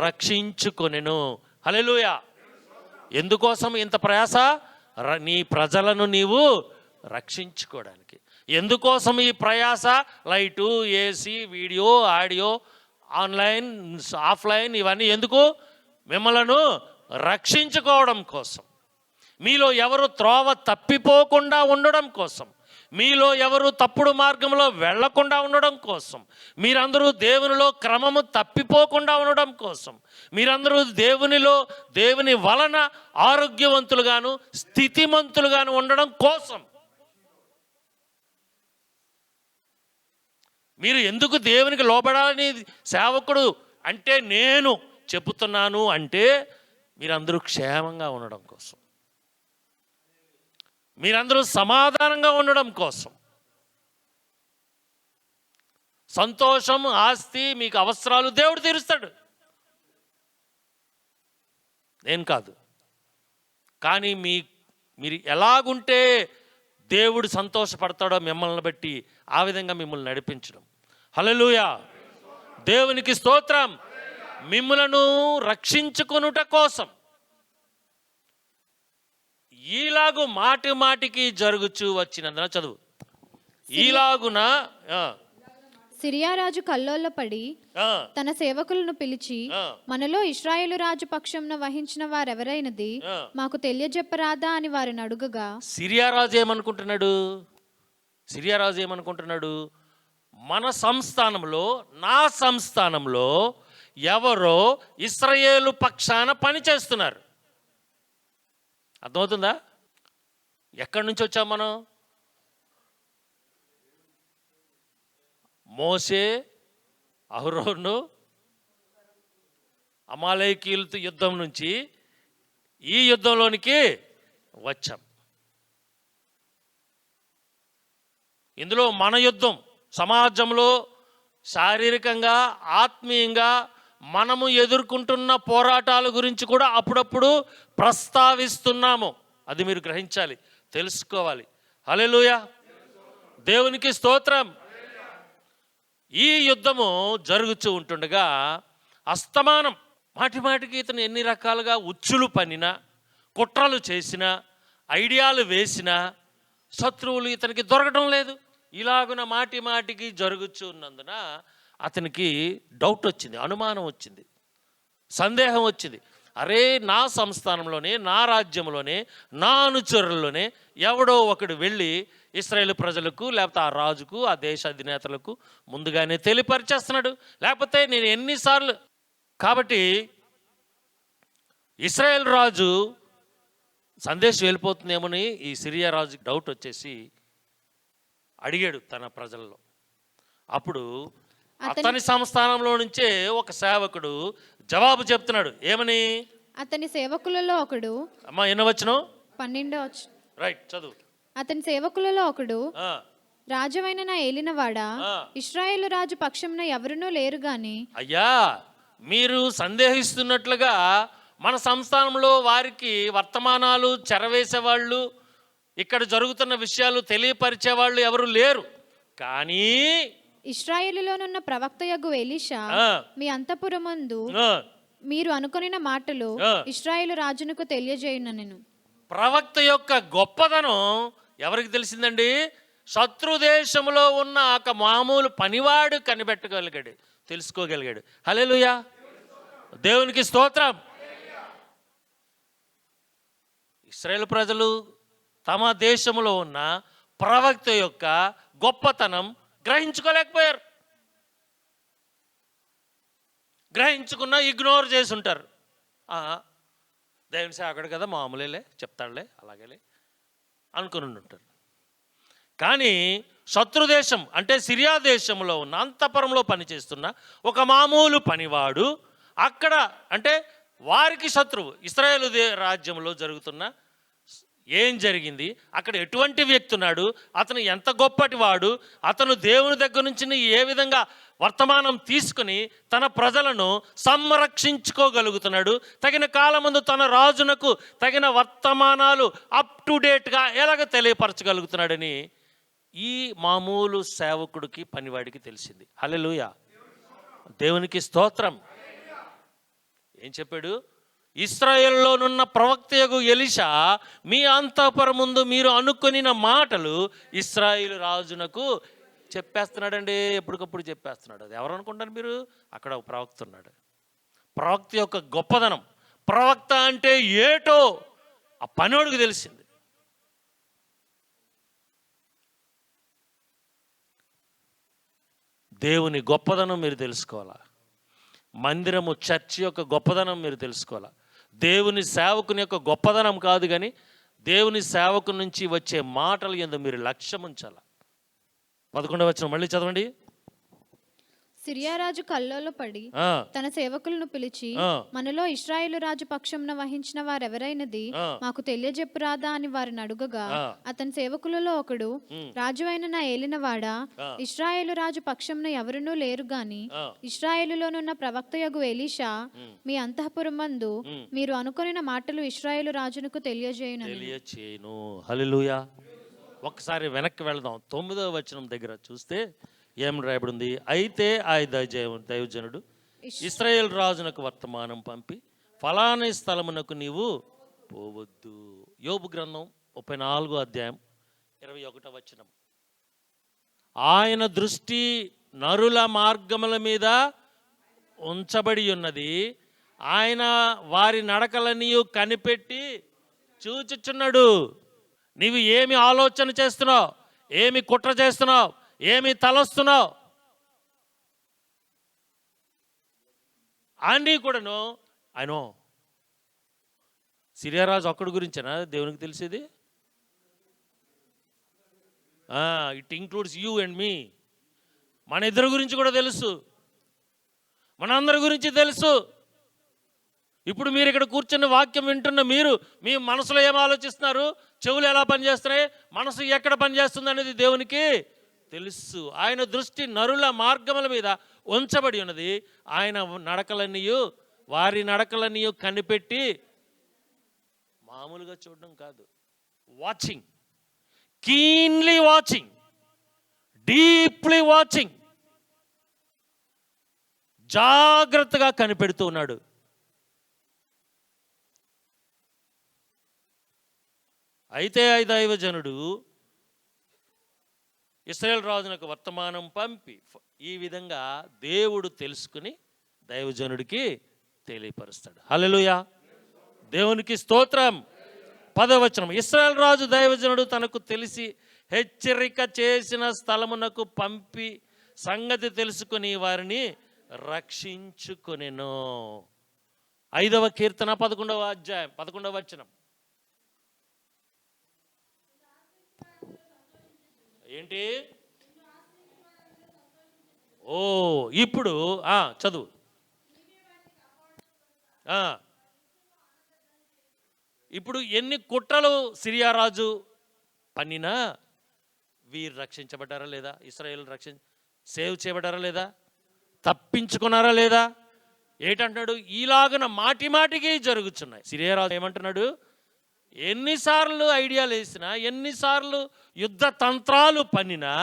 రక్షించుకొనెను. హల్లెలూయా. ఎందుకోసం ఇంత ప్రయాస? నీ ప్రజలను నీవు రక్షించుకోవడానికి. ఎందుకోసం ఈ ప్రయాస? Light, AC, video, audio, online, offline, ఇవన్నీ ఎందుకు? మిమ్మలను రక్షించుకోవడం కోసం. మీలో ఎవరు త్రోవ తప్పిపోకుండా ఉండడం కోసం, మీలో ఎవరు తప్పుడు మార్గంలో వెళ్లకుండా ఉండడం కోసం, మీరందరూ దేవునిలో క్రమము తప్పిపోకుండా ఉండడం కోసం, మీరందరూ దేవుని వలన ఆరోగ్యవంతులుగాను స్థితిమంతులుగాను ఉండడం కోసం. మీరు ఎందుకు దేవునికి లోబడాలని సేవకుడు అంటే నేను చెబుతున్నాను అంటే మీరందరూ క్షేమంగా ఉండడం కోసం, మీరందరూ సమాధానంగా ఉండడం కోసం. సంతోషం, ఆస్తి, మీకు అవసరాలు దేవుడు తీరుస్తాడు, నేను కాదు. కానీ మీరు ఎలాగుంటే దేవుడు సంతోషపడతాడో మిమ్మల్ని బట్టి ఆ విధంగా మిమ్మల్ని నడిపించడం. హల్లెలూయా. దేవునికి స్తోత్రం. మిమ్మలను రక్షించుకొనుట కోసం ఈలాగు మాటి మాటికి జరుగుచూ వచ్చినందున, చదువు, ఈలాగున సిరియా రాజు కల్లోలపడి తన సేవకులను పిలిచి, మనలో ఇశ్రాయేలు రాజు పక్షంన వహించిన వారెవరైనది మాకు తెలియజెప్పరాదా అని వారిని అడుగగా, సిరియా రాజు ఏమనుకుంటున్నాడు? మన సంస్థానంలో, నా సంస్థానంలో ఎవరో ఇశ్రాయేలు పక్షాన పని చేస్తున్నారు. అర్థమవుతుందా? ఎక్కడి నుంచి వచ్చాం మనం? మోషే, అహరోను, అమాలేకీయులతో యుద్ధం నుంచి ఈ యుద్ధంలోనికి వచ్చాం. ఇందులో మన యుద్ధం సమాజంలో శారీరకంగా, ఆత్మీయంగా మనము ఎదుర్కొంటున్న పోరాటాల గురించి కూడా అప్పుడప్పుడు ప్రస్తావిస్తున్నాము. అది మీరు గ్రహించాలి, తెలుసుకోవాలి. హల్లెలూయా. దేవునికి స్తోత్రం. ఈ యుద్ధము జరుగుతూ ఉంటుండగా అస్తమానం మాటిమాటికి ఇతను ఎన్ని రకాలుగా ఉచ్చులు పన్నినా, కుట్రలు చేసినా, ఐడియాలు వేసినా శత్రువులు ఇతనికి దొరకడం లేదు. ఇలాగున మాటి మాటికి జరుగుతూ ఉన్నందున అతనికి డౌట్ వచ్చింది, అనుమానం వచ్చింది, సందేహం వచ్చింది. అరే, నా సంస్థానంలోనే, నా రాజ్యంలోనే, నా అనుచరుల్లోనే ఎవడో ఒకడు వెళ్ళి ఇశ్రాయేలు ప్రజలకు, లేకపోతే ఆ రాజుకు, ఆ దేశ అధినేతలకు ముందుగానే తెలియపరిచేస్తున్నాడు. లేకపోతే నేను ఎన్నిసార్లు. కాబట్టి ఇశ్రాయేల్ రాజు సందేశం వెళ్ళిపోతుందేమని ఈ సిరియా రాజుకి డౌట్ వచ్చేసి అడిగాడు తన ప్రజల్లో. అప్పుడు అతని సంస్థానంలో నుంచే ఒక సేవకుడు జవాబు చెప్తున్నాడు. ఏమని? అతని సేవకులలో ఒకడు, అమ్మా ఎన్నో వచనం? 12వ వచనం. రైట్, చదువు. అతని సేవకులలో ఒకడు రాజవైన నా ఏలినవాడా, ఆ. ఇశ్రాయేలు రాజు పక్షమున ఎవరునూ లేరు గాని అయ్యా, మీరు సందేహిస్తున్నట్లుగా మన సంస్థానంలో వారికి వర్తమానాలు చెరవేసేవాళ్ళు, ఇక్కడ జరుగుతున్న విషయాలు తెలియపరిచేవాళ్ళు ఎవరు లేరు. కానీ ఇశ్రాయేలులోనున్న ప్రవక్తయగు ఎలీషా ఆ, మీ అంతఃపురమందు ఆ, మీరు అనుకొనిన మాటలు ఆ. ఇశ్రాయేలు రాజునకు తెలియజేయుననెను. ప్రవక్త యొక్క గొప్పదనం ఎవరికి తెలిసిందండి? శత్రు దేశంలో ఉన్న ఒక మామూలు పనివాడు కనిపెట్టగలిగాడు, తెలుసుకోగలిగాడు. హల్లెలూయా, దేవునికి స్తోత్రం. ఇశ్రాయేలు ప్రజలు తమ దేశంలో ఉన్న ప్రవక్త యొక్క గొప్పతనం గ్రహించుకోలేకపోయారు. గ్రహించుకున్నా ఇగ్నోర్ చేసి ఉంటారు. దేవుని సేవకుడు కదా, మామూలేలే, చెప్తాడులే, అలాగేలే అనుకుని ఉంటారు. కానీ శత్రుదేశం అంటే సిరియా దేశంలో ఉన్న అంతఃపురంలో పనిచేస్తున్న ఒక మామూలు పనివాడు అక్కడ, అంటే వారికి శత్రువు, ఇశ్రాయేలు రాజ్యంలో జరుగుతున్న ఏం జరిగింది, అక్కడ ఎటువంటి వ్యక్తి ఉన్నాడు, అతను ఎంత గొప్పటి వాడు, అతను దేవుని దగ్గర నుంచి ఏ విధంగా వర్తమానం తీసుకుని తన ప్రజలను సంరక్షించుకోగలుగుతున్నాడు, తగిన కాలమందు తన రాజునకు తగిన వర్తమానాలు అప్ టు డేట్గా ఎలాగ తెలియపరచగలుగుతున్నాడని ఈ మామూలు సేవకుడికి పనివాడికి తెలిసింది. హల్లెలూయా, దేవునికి స్తోత్రం. ఏం చెప్పాడు? ఇశ్రాయేలులోనున్న ప్రవక్తయగు ఎలీషా మీ అంతఃపురం ముందు మీరు అనుకొనిన మాటలు ఇశ్రాయేలు రాజునకు చెప్పేస్తున్నాడండి. ఎప్పటికప్పుడు చెప్పేస్తున్నాడు. అది ఎవరు అనుకుంటారు మీరు? అక్కడ ఒక ప్రవక్త ఉన్నాడు. ప్రవక్త యొక్క గొప్పదనం, ప్రవక్త అంటే ఏటో ఆ పనోడికి తెలిసింది. దేవుని గొప్పదనం మీరు తెలుసుకోవాలా. మందిరము, చర్చి యొక్క గొప్పదనం మీరు తెలుసుకోవాలా. దేవుని సేవకుని యొక్క గొప్పదనం కాదు, కానీ దేవుని సేవకు నుంచి వచ్చే మాటలు యందు మీరు లక్ష్యం ఉంచాల. 11వ వచనం మళ్ళీ చదవండి. సిరియా రాజు కల్లోలో పడి ఆ, తన సేవకులను పిలిచి, ఆ. మనలో ఇశ్రాయేలు రాజు పక్షమున వహించిన వారెవరైనది ఆ. మాకు తెలియజెప్పురాదా అని వారిని అడుగగా, ఆ. అతని సేవకులలో ఒకడు, రాజువైన నా ఏలినవాడా, ఆ. ఇశ్రాయేలు రాజు పక్షమున ఎవరునూ లేరు గాని ఆ. ఇశ్రాయేలులోనున్న ప్రవక్తయగు ఎలీషా మీ అంతఃపురమందు మీరు అనుకొనిన మాటలు ఇశ్రాయేలు రాజునకు తెలియజేయునని. తెలియచేయును. హల్లెలూయా. ఒకసారి వెనక్కి వెళదాం. 9వ వచనం దగ్గర చూస్తే ఏం రాయబడి ఉంది? అయితే ఆ దైవజనుడు ఇశ్రాయేలు రాజునకు వర్తమానం పంపి, ఫలాని స్థలమునకు నీవు పోవద్దు. యోబు గ్రంథం 34వ అధ్యాయం 21వ వచనం. ఆయన దృష్టి నరుల మార్గముల మీద ఉంచబడి ఉన్నది, ఆయన వారి నడకలన్నీ కనిపెట్టి చూచుచున్నాడు. నీవు ఏమి ఆలోచన చేస్తున్నావు, ఏమి కుట్ర చేస్తున్నావు, ఏమి తలస్తున్నావు అన్నీ కూడాను ఆయన. సిరియారాజు ఒక్కడి గురించేనా దేవునికి తెలిసేది? ఇట్ ఇంక్లూడ్స్ యూ అండ్ మీ. మన ఇద్దరి గురించి కూడా తెలుసు, మన అందరి గురించి తెలుసు. ఇప్పుడు మీరు ఇక్కడ కూర్చున్న వాక్యం వింటున్న మీరు మీ మనసులో ఏం ఆలోచిస్తున్నారు, చెవులు ఎలా పనిచేస్తున్నాయి, మనసు ఎక్కడ పనిచేస్తుంది అనేది దేవునికి తెలుసు. ఆయన దృష్టి నరుల మార్గముల మీద ఉంచబడి ఉన్నది, ఆయన నడకలన్నీ వారి నడకలన్నీ కనిపెట్టి, మామూలుగా చూడడం కాదు, watching, keenly watching, deeply watching, జాగ్రత్తగా కనిపెడుతూ ఉన్నాడు. అయితే ఆ దైవజనుడు ఇశ్రాయేలు రాజునకు వర్తమానం పంపి, ఈ విధంగా దేవుడు తెలుసుకుని దైవజనుడికి తెలియపరుస్తాడు. హల్లెలూయా, దేవునికి స్తోత్రం. 10వ వచనం. ఇశ్రాయేలు రాజు దైవజనుడు తనకు తెలిసి హెచ్చరిక చేసిన స్థలమునకు పంపి సంగతి తెలుసుకుని వారిని రక్షించుకొనెను. 5వ కీర్తన 11వ అధ్యాయం 11వ వచనం. ఏంటి? ఇప్పుడు చదువు. ఇప్పుడు ఎన్ని కుట్రలు సిరియా రాజు పన్నినా వీరు రక్షించబడ్డారా లేదా? ఇశ్రాయేలు సేవ్ చేయబడ్డారా లేదా? తప్పించుకున్నారా లేదా? ఏంటంటున్నాడు? ఈలాగన మాటి మాటికి జరుగుతున్నాయి. సిరియా రాజు ఏమంటున్నాడు? ఎన్నిసార్లు ఐడియాలు వేసినా, ఎన్నిసార్లు యుద్ధ తంత్రాలు పన్నినా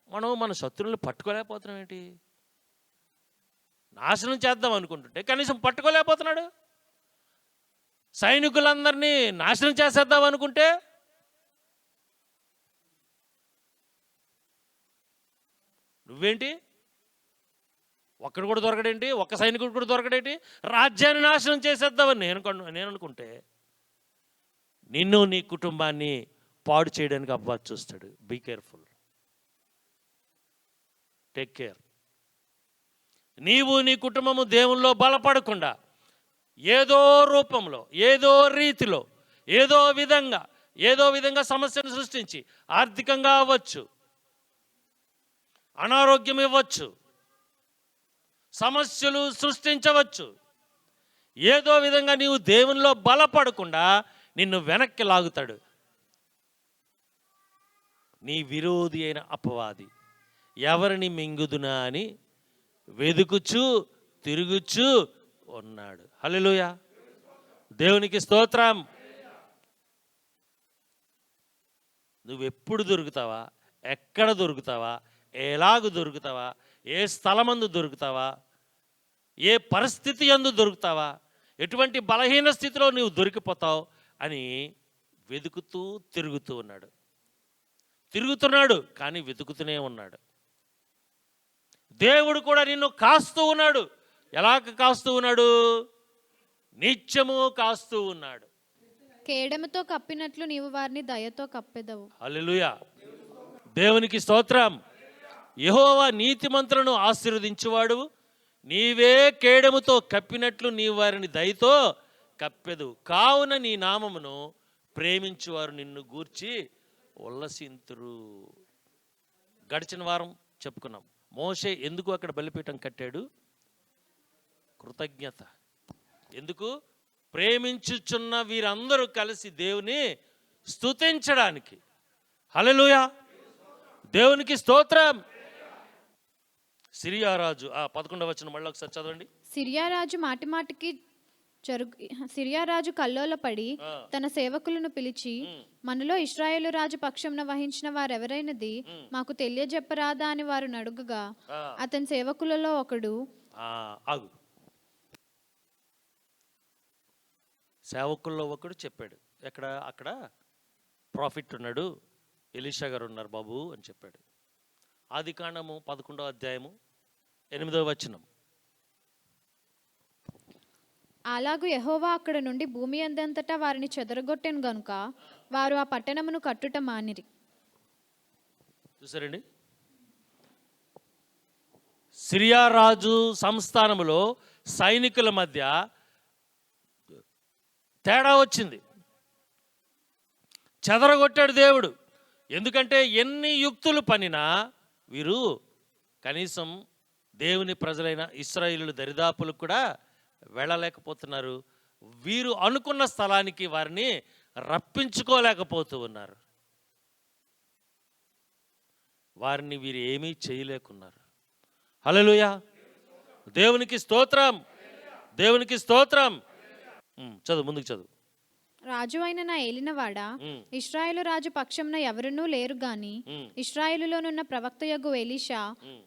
మనం మన శత్రువులను పట్టుకోలేకపోతున్నాం. ఏంటి? నాశనం చేద్దాం అనుకుంటుంటే కనీసం పట్టుకోలేకపోతున్నాడు. సైనికులందరినీ నాశనం చేసేద్దాం అనుకుంటే నువ్వేంటి? ఒక్కడు కూడా దొరకడేంటి? ఒక్క సైనికుడు కూడా దొరకడేంటి? రాజ్యాన్ని నాశనం చేసేద్దామని నేను అనుకుంటే నిన్ను నీ కుటుంబాన్ని పాడు చేయడానికి అవ్వచ్చు చూస్తాడు. Be careful, take care. నీవు నీ కుటుంబము దేవుల్లో బలపడకుండా ఏదో రూపంలో, ఏదో రీతిలో, ఏదో విధంగా సమస్యను సృష్టించి ఆర్థికంగా అవ్వచ్చు, అనారోగ్యం ఇవ్వచ్చు, సమస్యలు సృష్టించవచ్చు. ఏదో విధంగా నీవు దేవునిలో బలపడకుండా నిన్ను వెనక్కి లాగుతాడు నీ విరోధి అయిన అపవాది. ఎవరిని మింగుదునా అని వెదుకుచూ తిరుగుచూ ఉన్నాడు. హల్లెలూయా, దేవునికి స్తోత్రం. నువ్వెప్పుడు దొరుకుతావా? ఎక్కడ దొరుకుతావా? ఎలాగ దొరుకుతావా? ఏ స్థలమందు దొరుకుతావా? ఏ పరిస్థితి యందు దొరుకుతావా? ఎటువంటి బలహీన స్థితిలో నువ్వు దొరికిపోతావు అని వెతుకుతూ తిరుగుతున్నాడు కానీ వెతుకుతూనే ఉన్నాడు. దేవుడు కూడా నిన్ను కాస్తూ ఉన్నాడు. ఎలాగ కాస్తూ ఉన్నాడు? నిత్యము కాస్తూ ఉన్నాడు. కేడెముతో కప్పినట్లు నీవు వారిని దయతో కప్పెదవు. హల్లెలూయా, దేవునికి స్తోత్రం. యెహోవా నీతిమంతులను ఆశీర్వదించువాడు. నీవే కేడెముతో కప్పినట్లు నీవు వారిని దయతో కప్పెదు. కావున నీ నామమును ప్రేమించువారు నిన్ను గూర్చి ఉల్లసింతురు. గడిచిన వారం చెప్పుకున్నాం, మోషే ఎందుకు అక్కడ బలిపీఠం కట్టాడు? కృతజ్ఞత. ఎందుకు? ప్రేమించుచున్న వీరందరూ కలిసి దేవుని స్తుతించడానికి. హల్లెలూయా, దేవునికి స్తోత్రం. సిరియా రాజు 11వ వచనం మళ్ళీ ఒకసారి చదవండి. సిరియా రాజు కల్లోలపడి తన సేవకులను పిలిచి, మనలో ఇశ్రాయేలు రాజు పక్షంన వహించిన వారెవరైనది మాకు తెలియజెప్పరాదా అని వారు అడుగగా, అతని సేవకులలో ఒకడు సేవకుల్లో ఒకడు చెప్పాడు. అక్కడ ప్రాఫిట్ ఉన్నాడు, ఎలీషా గారు ఉన్నారు బాబు అని చెప్పాడు. ఆదికాండము 11వ అధ్యాయము 8వ వచనం. అలాగూ యెహోవా అక్కడ నుండి భూమి అందంతటా వారిని చెదరగొట్టెను గనుక వారు ఆ పట్టణమును కట్టుట మానిరి. చూసారండి, సిరియా రాజు సంస్థానములో సైనికుల మధ్య తేడా వచ్చింది. చెదరగొట్టాడు దేవుడు. ఎందుకంటే ఎన్ని యుక్తులు పనినా వీరు కనీసం దేవుని ప్రజలైన ఇశ్రాయేలు దరిదాపులకు కూడా వెళ్ళలేకపోతున్నారు. వీరు అనుకున్న స్థలానికి వారిని రప్పించుకోలేకపోతూ ఉన్నారు. వారిని వీరు ఏమీ చేయలేకున్నారు. హల్లెలూయా, దేవునికి స్తోత్రం, దేవునికి స్తోత్రం. చదువు, ముందుకు చదువు. రాజు అయిన నా ఏలినవాడా, ఇశ్రాయేలు రాజు పక్షంన ఎవరునూ లేరు గాని ఇశ్రాయేలులోనున్న ప్రవక్తయగు ఎలీషా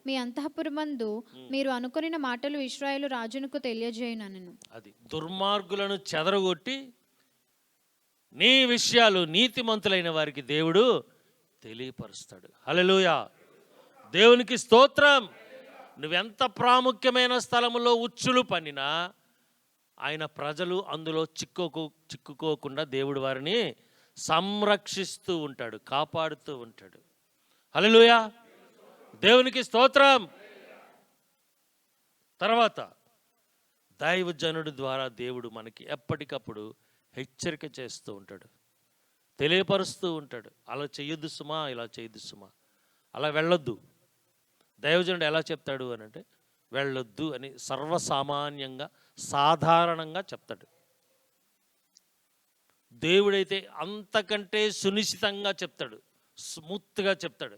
మీ అంతఃపురమందు మీరు అనుకొనిన మాటలు ఇశ్రాయేలు రాజునకు తెలియజేయుననెను. అది దుర్మార్గులను చెదరగొట్టి నీ విషయాలు నీతిమంతులైన వారికి దేవుడు తెలియపరుస్తాడు. హల్లెలూయా, దేవునికి స్తోత్రం. నువ్వెంత ప్రాముఖ్యమైన స్థలములో ఉచ్చులు పన్నినా ఆయన ప్రజలు అందులో చిక్కుకోకుండా దేవుడు వారిని సంరక్షిస్తూ ఉంటాడు, కాపాడుతూ ఉంటాడు. హల్లెలూయా, దేవునికి స్తోత్రం. తర్వాత దైవజనుడి ద్వారా దేవుడు మనకి ఎప్పటికప్పుడు హెచ్చరిక చేస్తూ ఉంటాడు, తెలియపరుస్తూ ఉంటాడు. అలా చెయ్యొద్దు సుమా, ఇలా చేయొద్దు సుమా, అలా వెళ్ళొద్దు. దైవజనుడు ఎలా చెప్తాడు అని అంటే, వెళ్ళొద్దు అని సర్వసామాన్యంగా సాధారణంగా చెప్తాడు. దేవుడైతే అంతకంటే సునిశ్చితంగా చెప్తాడు. స్మూత్గా చెప్తాడు.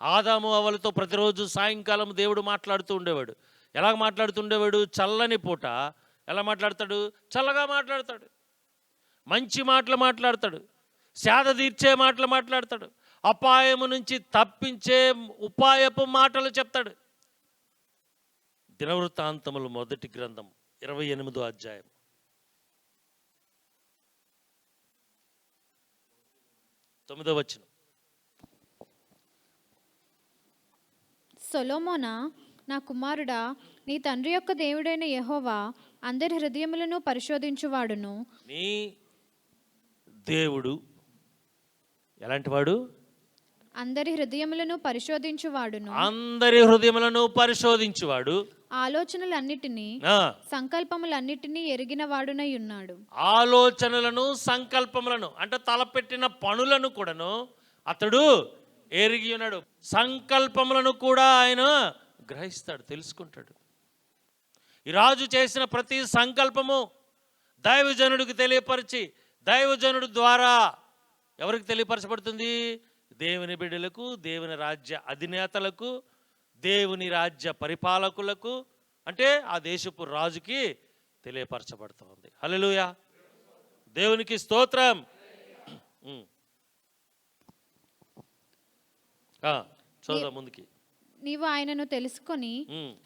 ఆదాము అవ్వలతో ప్రతిరోజు సాయంకాలం దేవుడు మాట్లాడుతూ ఉండేవాడు. ఎలా మాట్లాడుతుండేవాడు? చల్లని పూట ఎలా మాట్లాడతాడు? చల్లగా మాట్లాడతాడు, మంచి మాటలు మాట్లాడతాడు, సేద తీర్చే మాటలు మాట్లాడతాడు, అపాయము నుంచి తప్పించే ఉపాయపు మాటలు చెప్తాడు. దినవృత్తాంతములు 1 గ్రంథం 28వ అధ్యాయం 9వ వచనం. సొలొమోనా, నా కుమారుడా, నీ తండ్రి యొక్క దేవుడైన యెహోవా అందరి హృదయములను పరిశోధించువాడును. నీ దేవుడు ఎలాంటి వాడు? అందరి హృదయములను పరిశోధించువాడును. అందరి హృదయములను పరిశోధించువాడు, ఆలోచనలన్నిటినీ సంకల్పములన్నిటినీ ఎరిగిన వాడునై ఉన్నాడు. ఆలోచనలను సంకల్పములను అంటే తలపెట్టిన పనులను కూడాను అతడు ఎరిగి ఉన్నాడు. సంకల్పములను కూడా ఆయన గ్రహిస్తాడు, తెలుసుకుంటాడు. ఈ రాజు చేసిన ప్రతి సంకల్పము దైవజనుడికి తెలియపరిచి, దైవజనుడి ద్వారా ఎవరికి తెలియపరచబడుతుంది? దేవుని బిడ్డలకు, దేవుని రాజ్య అధినేతలకు, దేవుని రాజ్య పరిపాలకులకు, అంటే ఆ దేశపు రాజుకి తెలియపరచబడుతుంది. హల్లెలూయా, దేవునికి స్తోత్రం. చదువు ముందుకి. నీవు ఆయనను తెలుసుకొని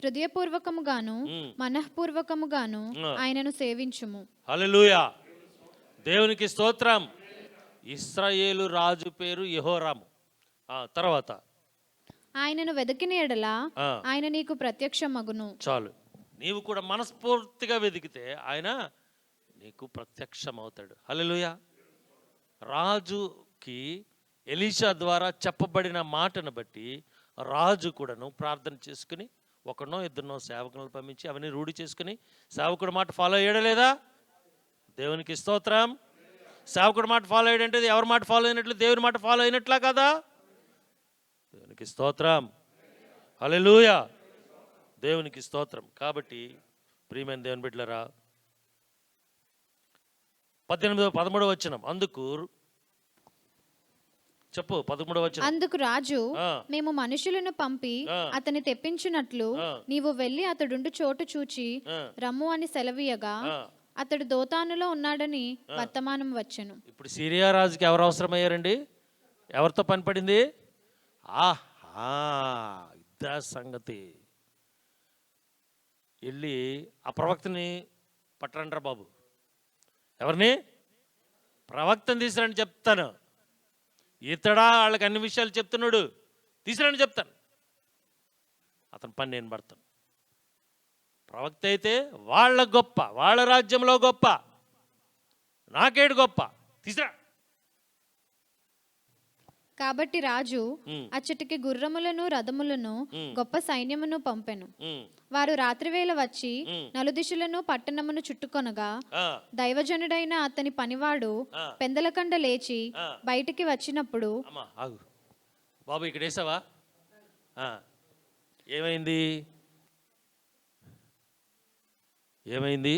హృదయపూర్వకముగాను మనఃపూర్వకముగాను ఆయనను సేవించుము. హల్లెలూయా, దేవునికి స్తోత్రం. ఇశ్రాయేలు రాజు పేరు యెహోరాము. తర్వాత ఆయనను వెతికిన ఎడల ఆయన నీకు ప్రత్యక్షమగును. చాలు, నీవు కూడా మనస్ఫూర్తిగా వెతికితే ఆయన నీకు ప్రత్యక్షమవుతాడు. హల్లెలూయా. రాజుకి ఎలీషా ద్వారా చెప్పబడిన మాటను బట్టి రాజు కూడాను ప్రార్థన చేసుకుని ఒకనో ఇద్దరినో సేవకులను పంపించి అవన్నీ రూఢి చేసుకుని సేవకుడి మాట ఫాలో అయ్యాడా లేదా? దేవునికి స్తోత్రం. సేవకుడి మాట ఫాలో అయ్యాడంటే ఎవరి మాట ఫాలో అయినట్లు? దేవుని మాట ఫాలో అయినట్లా కదా? దేవునికి స్తోత్రం. హల్లెలూయా, దేవునికి స్తోత్రం. కాబట్టి ప్రియమైన దేవుని బిడ్డలారా, 13వ వచనం. అందుకు చెప్పు, 13వ వచనం. అందుకు రాజు, మేము మనుషులను పంపి అతని తెప్పించినట్లు నీవు వెళ్ళి అతడుండు చోటు చూచి రమ్ము అని సెలవీయగా అతడు దోతానులో ఉన్నాడని వర్తమానం వచ్చెను. ఇప్పుడు సిరియా రాజుకి ఎవరు అవసరమయ్యారండి? ఎవరితో పని పడింది? ఇద్దా సంగతి. వెళ్ళి ఆ ప్రవక్తని పట్టరంటారా బాబు. ఎవరిని? ప్రవక్తని తీసుకురండి చెప్తాను. ఇతడా వాళ్ళకి అన్ని విషయాలు చెప్తున్నాడు, తీసుకురండి చెప్తాను. అతని పని నేను పడతాను. ప్రవక్త అయితే వాళ్ళ గొప్ప, వాళ్ళ రాజ్యంలో గొప్ప, నాకేడు గొప్ప, తీసురా. కాబట్టి రాజు అచ్చటికి గుర్రములను రథములను గొప్ప సైన్యమును పంపెను. వారు రాత్రివేళ వచ్చి నలుదిశలను పట్టణమును చుట్టుకొనగా దైవజనుడైన అతని పనివాడు పెందలకండ లేచి బయటికి వచ్చినప్పుడు, బాబు ఇక్కడ వేసావా? ఏమైంది? ఏమైంది?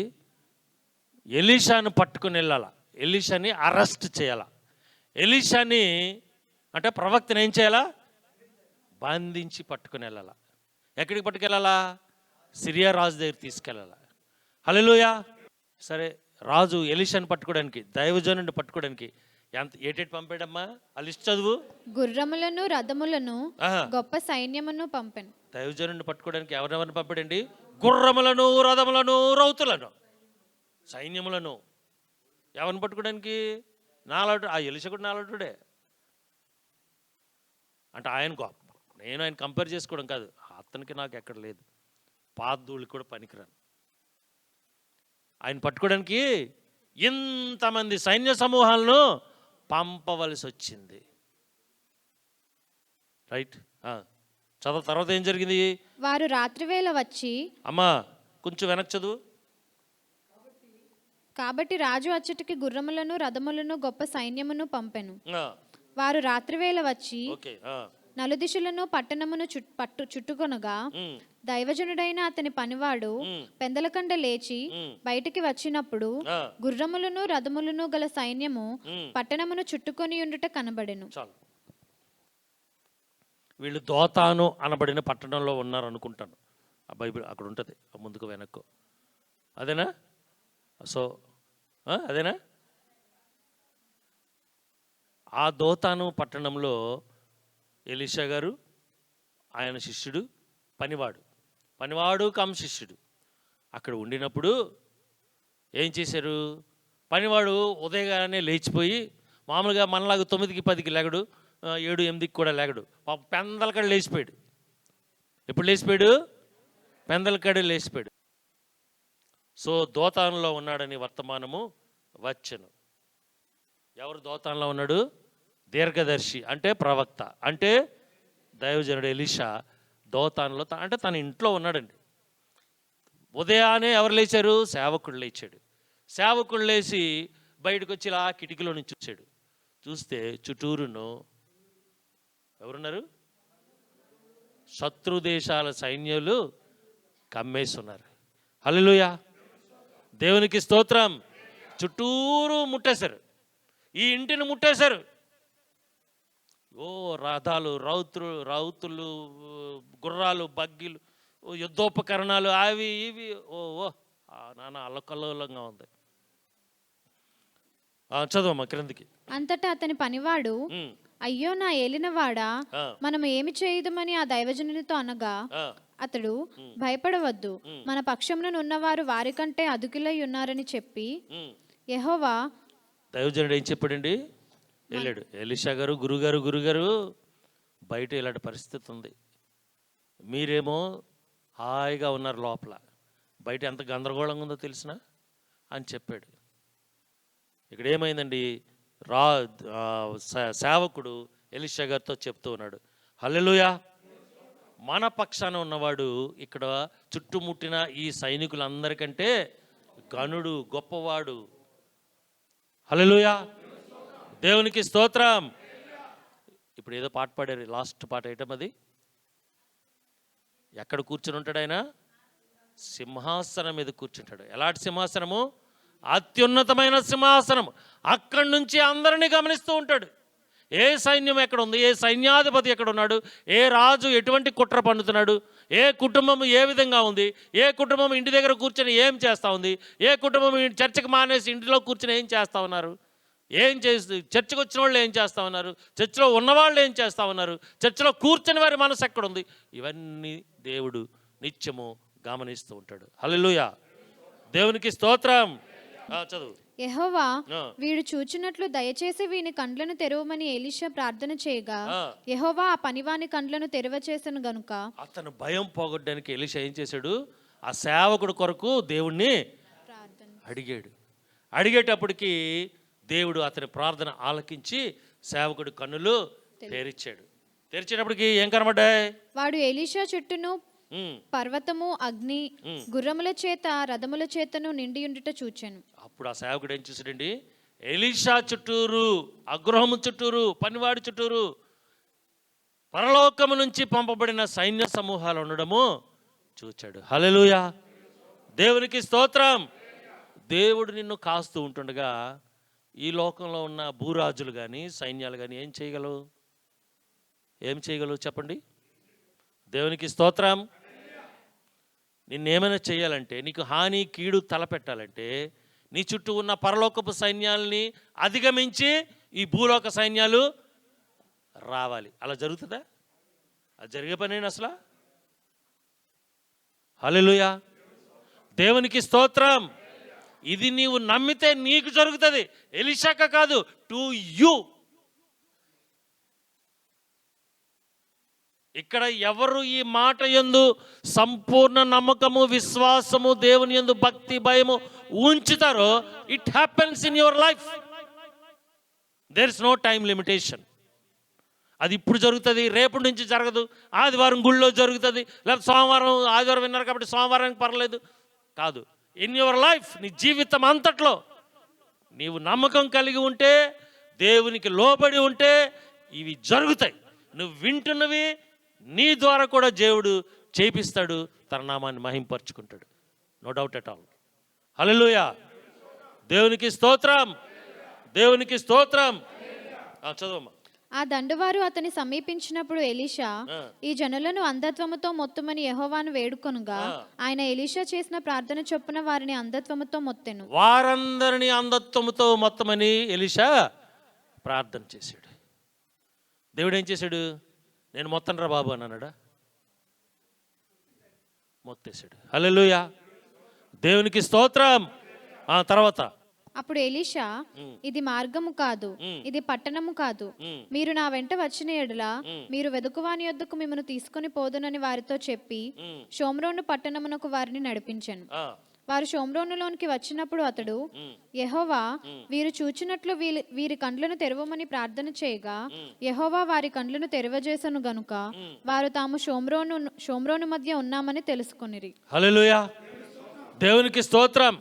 ఎలీషాను పట్టుకుని వెళ్ళాల, ఎలీషాని అరెస్ట్ చేయాల. ఎలీషాని అంటే ప్రవక్తను ఏం చేయాలా? బంధించి పట్టుకుని వెళ్ళాలా. ఎక్కడికి పట్టుకెళ్ళాలా? సిరియా రాజు దగ్గర తీసుకెళ్ళాలా. హల్లెలూయా. సరే, రాజు ఎలీషాని పట్టుకోవడానికి, దైవజనుడిని పట్టుకోవడానికి ఏటేటి పంపాడమ్మా? ఆ లిస్ట్ చదువు. గుర్రములను రథములను గొప్ప సైన్యమును పంపెను. దైవజనుడిని పట్టుకోవడానికి ఎవరెవరిని పంపాడండి? గుర్రములను, రథములను, రౌతులను, సైన్యములను. ఎవరిని పట్టుకోవడానికి? నాలాడు. ఆ ఎలీషా కూడా నాలాడుడే. అంటే ఆయన గొప్ప. నేను ఆయన కంపేర్ చేసుకోవడం కాదు, అతనికి నాకు ఎక్కడ లేదు, పాదూళ్ళకి కూడా పనికిరాను. ఆయన పట్టుకోవడానికి ఇంతమంది సైన్య సమూహాలను పంపవలసి వచ్చింది. రైట్. చదువు. తర్వాత ఏం జరిగింది? వారు రాత్రివేళ వచ్చి, అమ్మా కొంచెం వెనక్కి చదువు. కాబట్టి రాజు అచ్చటికి గుర్రములను రథములను గొప్ప సైన్యమును పంపెను. వారు రాత్రివేళ వచ్చి నలుదిశలను పట్టణమును చుట్టుకొనగా దైవజనుడైన అతని పనివాడు పెందలకండ లేచి బయటికి వచ్చినప్పుడు గుర్రములను రథములను గల సైన్యము పట్టణమును చుట్టుకొని ఉండుట కనబడెను. చాలు. వీళ్ళు దోతాను అనబడిన పట్టణంలో ఉన్నారు అనుకుంటాను. ఆ బైబిల్ అక్కడ ఉంటుంది ముందుకు వెనక్కు. అదేనా? సో అదేనా? ఆ దోతాను పట్టణంలో ఎలీషా గారు, ఆయన శిష్యుడు, పనివాడు కమ్ శిష్యుడు అక్కడ ఉండినప్పుడు ఏం చేశారు? పనివాడు ఉదయగానే లేచిపోయి, మామూలుగా మనలాగా 9కి 10కి లేగడు, 7, 8కి కూడా లేగడు. పాపం పెందలకాడ లేచిపోయాడు. ఎప్పుడు లేచిపోయాడు? పెందలకాడే లేచిపోయాడు. సో దోతానులో ఉన్నాడని వర్తమానము వచ్చెను. ఎవరు దోతానులో ఉన్నాడు? దీర్ఘదర్శి అంటే ప్రవక్త, అంటే దైవజనుడు ఎలీషా దోతానులో, అంటే తన ఇంట్లో ఉన్నాడండి. ఉదయాన్నే ఎవరు లేచారు? సేవకుడు లేచాడు. సేవకుడు లేచి బయటకు వచ్చి ఇలా కిటికీలో నుంచి చూశాడు. చూస్తే చుట్టూరును ఎవరున్నారు? శత్రు దేశాల సైన్యాలు కమ్మేస్తున్నారు. హల్లెలూయా, దేవునికి స్తోత్రం. చుట్టూరు ముట్టేశారు, ఈ ఇంటిని ముట్టేశారు. ఓ రథాలు, రౌతులు, గుర్రాలు, బగ్గీలు, యుద్ధోపకరణాలు, అవి ఇవి, ఓ నాన్న అల్లకల్లోలంగా ఉంది. చదవమ్మా క్రిందికి. అంతటా అతని పనివాడు, అయ్యో నా ఏలినవాడా, మనం ఏమి చేయుదమని ఆ దైవజనునితో అనగా, అతడు భయపడవద్దు, మన పక్షమున ఉన్నవారు వారికంటే అదుకులై ఉన్నారని చెప్పి, యెహోవా. దైవజనుడు ఏం చెప్పాడండి? వెళ్ళాడు. ఎలీషా గారు, గురుగారు బయట ఇలాంటి పరిస్థితి ఉంది, మీరేమో హాయిగా ఉన్నారు, లోపల బయట ఎంత గందరగోళంగా ఉందో తెలిసిన అని చెప్పాడు. ఇక్కడ ఏమైందండి? సేవకుడు ఎలీషా గారితో చెప్తూ ఉన్నాడు, హల్లెలూయా, మన పక్షాన ఉన్నవాడు ఇక్కడ చుట్టుముట్టిన ఈ సైనికులందరికంటే గనుడు, గొప్పవాడు. హల్లెలూయా, దేవునికి స్తోత్రం. ఇప్పుడు ఏదో పాట పాడారు, లాస్ట్ పాట ఐటమ్ అది. ఎక్కడ కూర్చుని ఉంటాడు ఆయన? సింహాసనం మీద కూర్చుంటాడు. ఎలాంటి సింహాసనము? అత్యున్నతమైన సింహాసనం. అక్కడి నుంచి అందరినీ గమనిస్తూ ఉంటాడు. ఏ సైన్యం ఎక్కడ ఉంది, ఏ సైన్యాధిపతి ఎక్కడ ఉన్నాడు, ఏ రాజు ఎటువంటి కుట్ర పన్నుతున్నాడు, ఏ కుటుంబం ఏ విధంగా ఉంది, ఏ కుటుంబం ఇంటి దగ్గర కూర్చొని ఏం చేస్తూ ఉంది, ఏ కుటుంబం చర్చకు మానేసి ఇంటిలో కూర్చొని ఏం చేస్తూ ఉన్నారు, ఏం చేస్తూ చర్చకు వచ్చిన వాళ్ళు ఏం చేస్తూ ఉన్నారు, చర్చలో ఉన్నవాళ్ళు ఏం చేస్తూ ఉన్నారు, చర్చలో కూర్చొని వారి మనసు ఎక్కడుంది, ఇవన్నీ దేవుడు నిత్యము గమనిస్తూ ఉంటాడు. హల్లెలూయా, దేవునికి స్తోత్రం. చదువు. యెహోవా, వీడు చూచినట్లు దయచేసి వీని కండ్లను తెరవమని ఎలీషా ప్రార్థన చేయగా, యెహోవా ఆ పనివాని కండ్లను తెరవచేసెను గనుక. అతను భయం పోగొట్టడానికి ఎలీషా ఏం చేశాడు? ఆ సేవకుడు కొరకు దేవుణ్ణి అడిగేటప్పటికి దేవుడు అతని ప్రార్థన ఆలకించి సేవకుడు కన్నులు తెరిచాడు. తెరిచేటప్పటికి ఏం కనబడ్డాయి? వాడు ఎలీషా చుట్టూను పర్వతము, అగ్ని, గుర్రముల చేత రథముల చేతను నిండియుండుట చూచెను. అప్పుడు ఆ సేవకుడు ఏం చూసాడండి? ఎలీషా చుట్టూరు, అగృహము చుట్టూరు, పనివాడి చుట్టూరు పరలోకము నుంచి పంపబడిన సైన్య సమూహాలు ఉండడము చూచాడు. హల్లెలూయా, దేవునికి స్తోత్రం. దేవుడు నిన్ను కాస్తూ ఉంటుండగా ఈ లోకంలో ఉన్న భూరాజులు కానీ సైన్యాలు కానీ ఏం చేయగలవు చెప్పండి? దేవునికి స్తోత్రం. నిన్నేమైనా చేయాలంటే, నీకు హాని కీడు తలపెట్టాలంటే, నీ చుట్టూ ఉన్న పరలోకపు సైన్యాలని అధిగమించి ఈ భూలోక సైన్యాలు రావాలి. అలా జరుగుతుందా? అది జరిగే పనేనా అసలు? హల్లెలూయా, దేవునికి స్తోత్రం. ఇది నీవు నమ్మితే నీకు జరుగుతుంది, ఎలీషాక కాదు, టు యు. ఇక్కడ ఎవరు ఈ మాట యందు సంపూర్ణ నమ్మకము, విశ్వాసము, దేవుని యందు భక్తి, భయము ఉంచుతారో, it happens in your life. There is no time limitation. అది ఇప్పుడు జరుగుతుంది, రేపటి నుంచి జరగదు, ఆదివారం గుళ్ళో జరుగుతుంది, లేకపోతే సోమవారం ఆదివారం విన్నారు కాబట్టి సోమవారానికి పర్లేదు కాదు. ఇన్ యువర్ లైఫ్, నీ జీవితం అంతట్లో నీవు నమ్మకం కలిగి ఉంటే, దేవునికి లోబడి ఉంటే ఇవి జరుగుతాయి. నువ్వు వింటున్నవి నీ ద్వారా కూడా దేవుడు చేపిస్తాడు, తన నామాన్ని మహింపరుచుకుంటాడు. No doubt at all. Hallelujah. దేవునికి స్తోత్రం, దేవునికి స్తోత్రం. చదవమ్మా. ఆ దండువారు అతని సమీపించినప్పుడు ఎలీషా, ఈ జనులను అంధత్వముతో మొత్తమని యెహోవాను వేడుకొనుగా, ఆయన ఎలీషా చేసిన ప్రార్థన చొప్పున వారిని అంధత్వముతో మొత్తెను. వారందరినీ అంధత్వముతో మొత్తమని ఎలీషా ప్రార్థన చేశాడు. దేవుడు ఏం చేశాడు? నేను మొత్తం రా బాబు అని అన్నాడా? మొత్తేశాడు. హల్లెలూయా. దేవునికి స్తోత్రం. తర్వాత అప్పుడు ఎలీషా, ఇది మార్గము కాదు, ఇది పట్టణము కాదు. మీరు నా వెంట వచ్చిన ఎడల మీరు వెదుకువాని యొద్దకు మిమ్మల్ని తీసుకుని పోదునని వారితో చెప్పి షోమ్రోను పట్టణమునకు వారిని నడిపించెను. వారు షోమ్రోనులోనికి వచ్చినప్పుడు అతడు, యెహోవా, వీరు చూచినట్లు వీరి కండ్లను తెరవమని ప్రార్థన చేయగా యెహోవా వారి కండ్లను తెరవజేసను గనుక వారు తాము షోమ్రోను మధ్య ఉన్నామని తెలుసుకొనిరి. హల్లెలూయా. దేవునికి స్తోత్రం.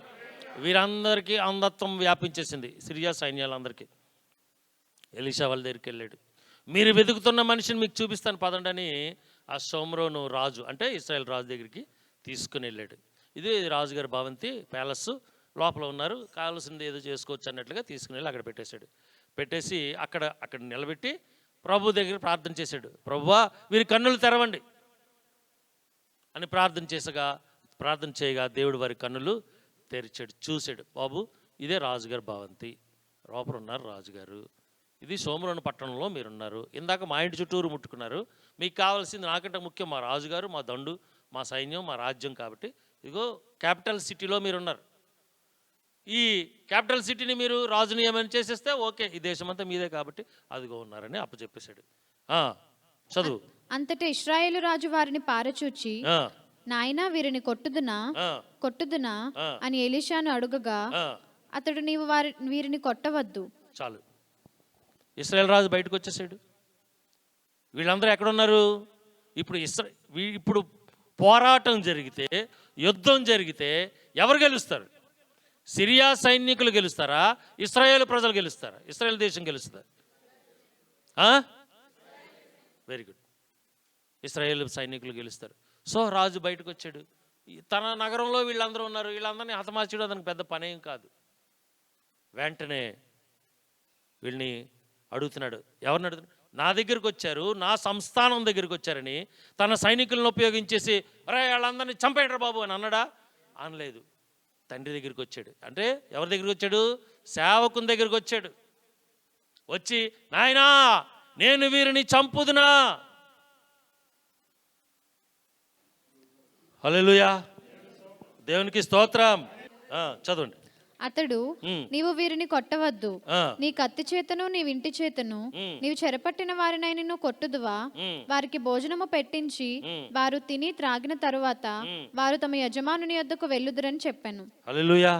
వీరందరికీ అంధత్వం వ్యాపించేసింది, సిరియా సైన్యాలందరికీ. ఎలీషా వాళ్ళ దగ్గరికి వెళ్ళాడు. మీరు వెతుకుతున్న మనిషిని మీకు చూపిస్తాను పదండి అని ఆ షోమ్రోను రాజు, అంటే ఇశ్రాయేల్ రాజు దగ్గరికి తీసుకుని వెళ్ళాడు. ఇది రాజుగారి భవంతి, ప్యాలెస్, లోపల ఉన్నారు, కావాల్సింది ఏదో చేసుకోవచ్చు అన్నట్లుగా తీసుకుని వెళ్ళి అక్కడ పెట్టేశాడు. పెట్టేసి అక్కడ నిలబెట్టి ప్రభు దగ్గర ప్రార్థన చేశాడు. ప్రభువా, వీరి కన్నులు తెరవండి అని ప్రార్థన చేయగా దేవుడు వారి కన్నులు తెరిచాడు. చూశాడు. బాబు, ఇదే రాజుగారి భవంతి, లోపల ఉన్నారు రాజుగారు. ఇది షోమ్రోను పట్టణంలో మీరున్నారు. ఇందాక మా ఇంటి చుట్టూరు ముట్టుకున్నారు. మీకు కావాల్సింది నాకంటే ముఖ్యం మా రాజుగారు, మా దండు, మా సైన్యం, మా రాజ్యం. కాబట్టి ఇదిగో క్యాపిటల్ సిటీలో మీరున్నారు. ఈ క్యాపిటల్ సిటీని మీరు రాజుని ఏమైనా చేసేస్తే ఓకే, ఈ దేశమంతా మీదే కాబట్టి అదిగో ఉన్నారని అప్పచెప్పేశాడు. చదువు. అంతటా ఇశ్రాయేలు రాజు వారిని పారచూచి, నాయనా, వీరిని కొట్టుదునా అని ఎలీషాను అడుగగా అతడు, నీవు వీరిని కొట్టవద్దు. చాలు. ఇశ్రాయేల్ రాజు బయటకు వచ్చేసాడు. వీళ్ళందరూ ఎక్కడున్నారు? ఇప్పుడు పోరాటం జరిగితే, యుద్ధం జరిగితే ఎవరు గెలుస్తారు? సిరియా సైనికులు గెలుస్తారా? ఇశ్రాయేల్ ప్రజలు గెలుస్తారా? ఇశ్రాయేల్ దేశం గెలుస్తుందా? Very good. ఇశ్రాయేల్ సైనికులు గెలుస్తారు. సో రాజు బయటకు వచ్చాడు. తన నగరంలో వీళ్ళందరూ ఉన్నారు. వీళ్ళందరినీ హతమార్చడం అతనికి పెద్ద పనేం కాదు. వెంటనే వీళ్ళని అడుగుతున్నాడు. ఎవరిని అడుగుతున్నాడు? నా దగ్గరికి వచ్చారు, నా సంస్థానం దగ్గరికి వచ్చారని తన సైనికులను ఉపయోగించేసి, అరే వాళ్ళందరినీ చంపేయండి బాబు అని అన్నాడా? అనలేదు. తండ్రి దగ్గరికి వచ్చాడు. అంటే ఎవరి దగ్గరికి వచ్చాడు? సేవకుని దగ్గరికి వచ్చాడు. వచ్చి, నాయనా, నేను వీరిని చంపుదునా? హల్లెలూయా. దేవునికి స్తోత్రం. చదవండి. అతడు, నీవు వీరిని కొట్టవద్దు, నీ కత్తి చేతను నీ ఇంటి చేతను నీవు చెరపట్టిన వారినైనా కొట్టుదువా? వారికి భోజనము పెట్టించి వారు తిని త్రాగిన తరువాత వారు తమ యజమానుని యొద్దకు వెళ్ళుదురని చెప్పాను. హల్లెలూయా.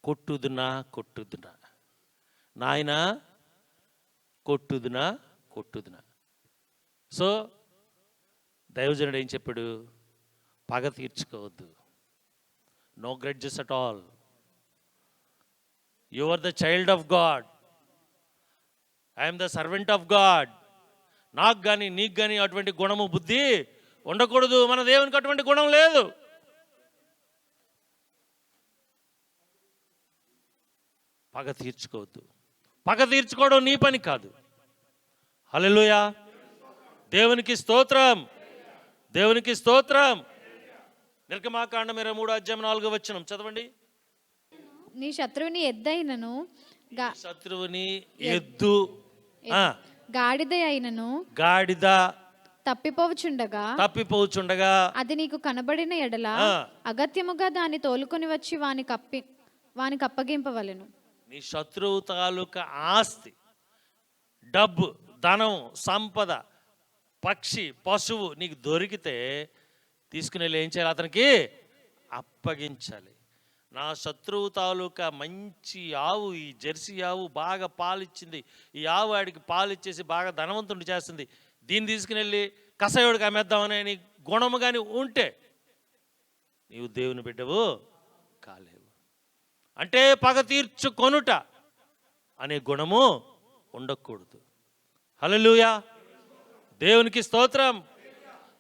కొట్టుదునా నాయనా, కొట్టుదునా. సో దైవజనుడు ఏం చెప్పాడు? పగ తీర్చుకోవద్దు. No grudges at all. You are the child of God. I'm the servant of God. నాకు కానీ నీకు కానీ అటువంటి గుణము, బుద్ధి ఉండకూడదు. మన దేవునికి అటువంటి గుణం లేదు. పగ తీర్చుకోవద్దు. పగ తీర్చుకోవడం నీ పని కాదు. హల్లెలూయా. దేవునికి స్తోత్రం, దేవునికి స్తోత్రం. నిర్గమాకాండం 23:4 చదవండి. నీ శత్రువుని ఎద్దైనను, శత్రువుని ఎద్దు, గాడిద అయినను, గాడిద తప్పిపోచుండగా అది నీకు కనబడిన ఎడల అగత్యముగా దాన్ని తోలుకొని వచ్చి వానికి అప్పగింపవలెను. నీ శత్రువు తాలూకా ఆస్తి, డబ్బు, ధనం, సంపద, పక్షి, పశువు నీకు దొరికితే తీసుకుని వెళ్ళి ఏం చేయాలి? అతనికి అప్పగించాలి. నా శత్రువు తాలూకా మంచి ఆవు, ఈ జెర్సీ ఆవు బాగా పాలిచ్చింది, ఈ ఆవు ఆడికి పాలిచ్చేసి బాగా ధనవంతుడు చేస్తుంది, దీన్ని తీసుకుని వెళ్ళి కసాయుడికి అమ్మేద్దామనే నీ గుణము కానీ ఉంటే నీవు దేవుని బిడ్డవు కాలేవు. అంటే పగ తీర్చుకొనుట అనే గుణము ఉండకూడదు. హల్లెలూయా. దేవునికి స్తోత్రం.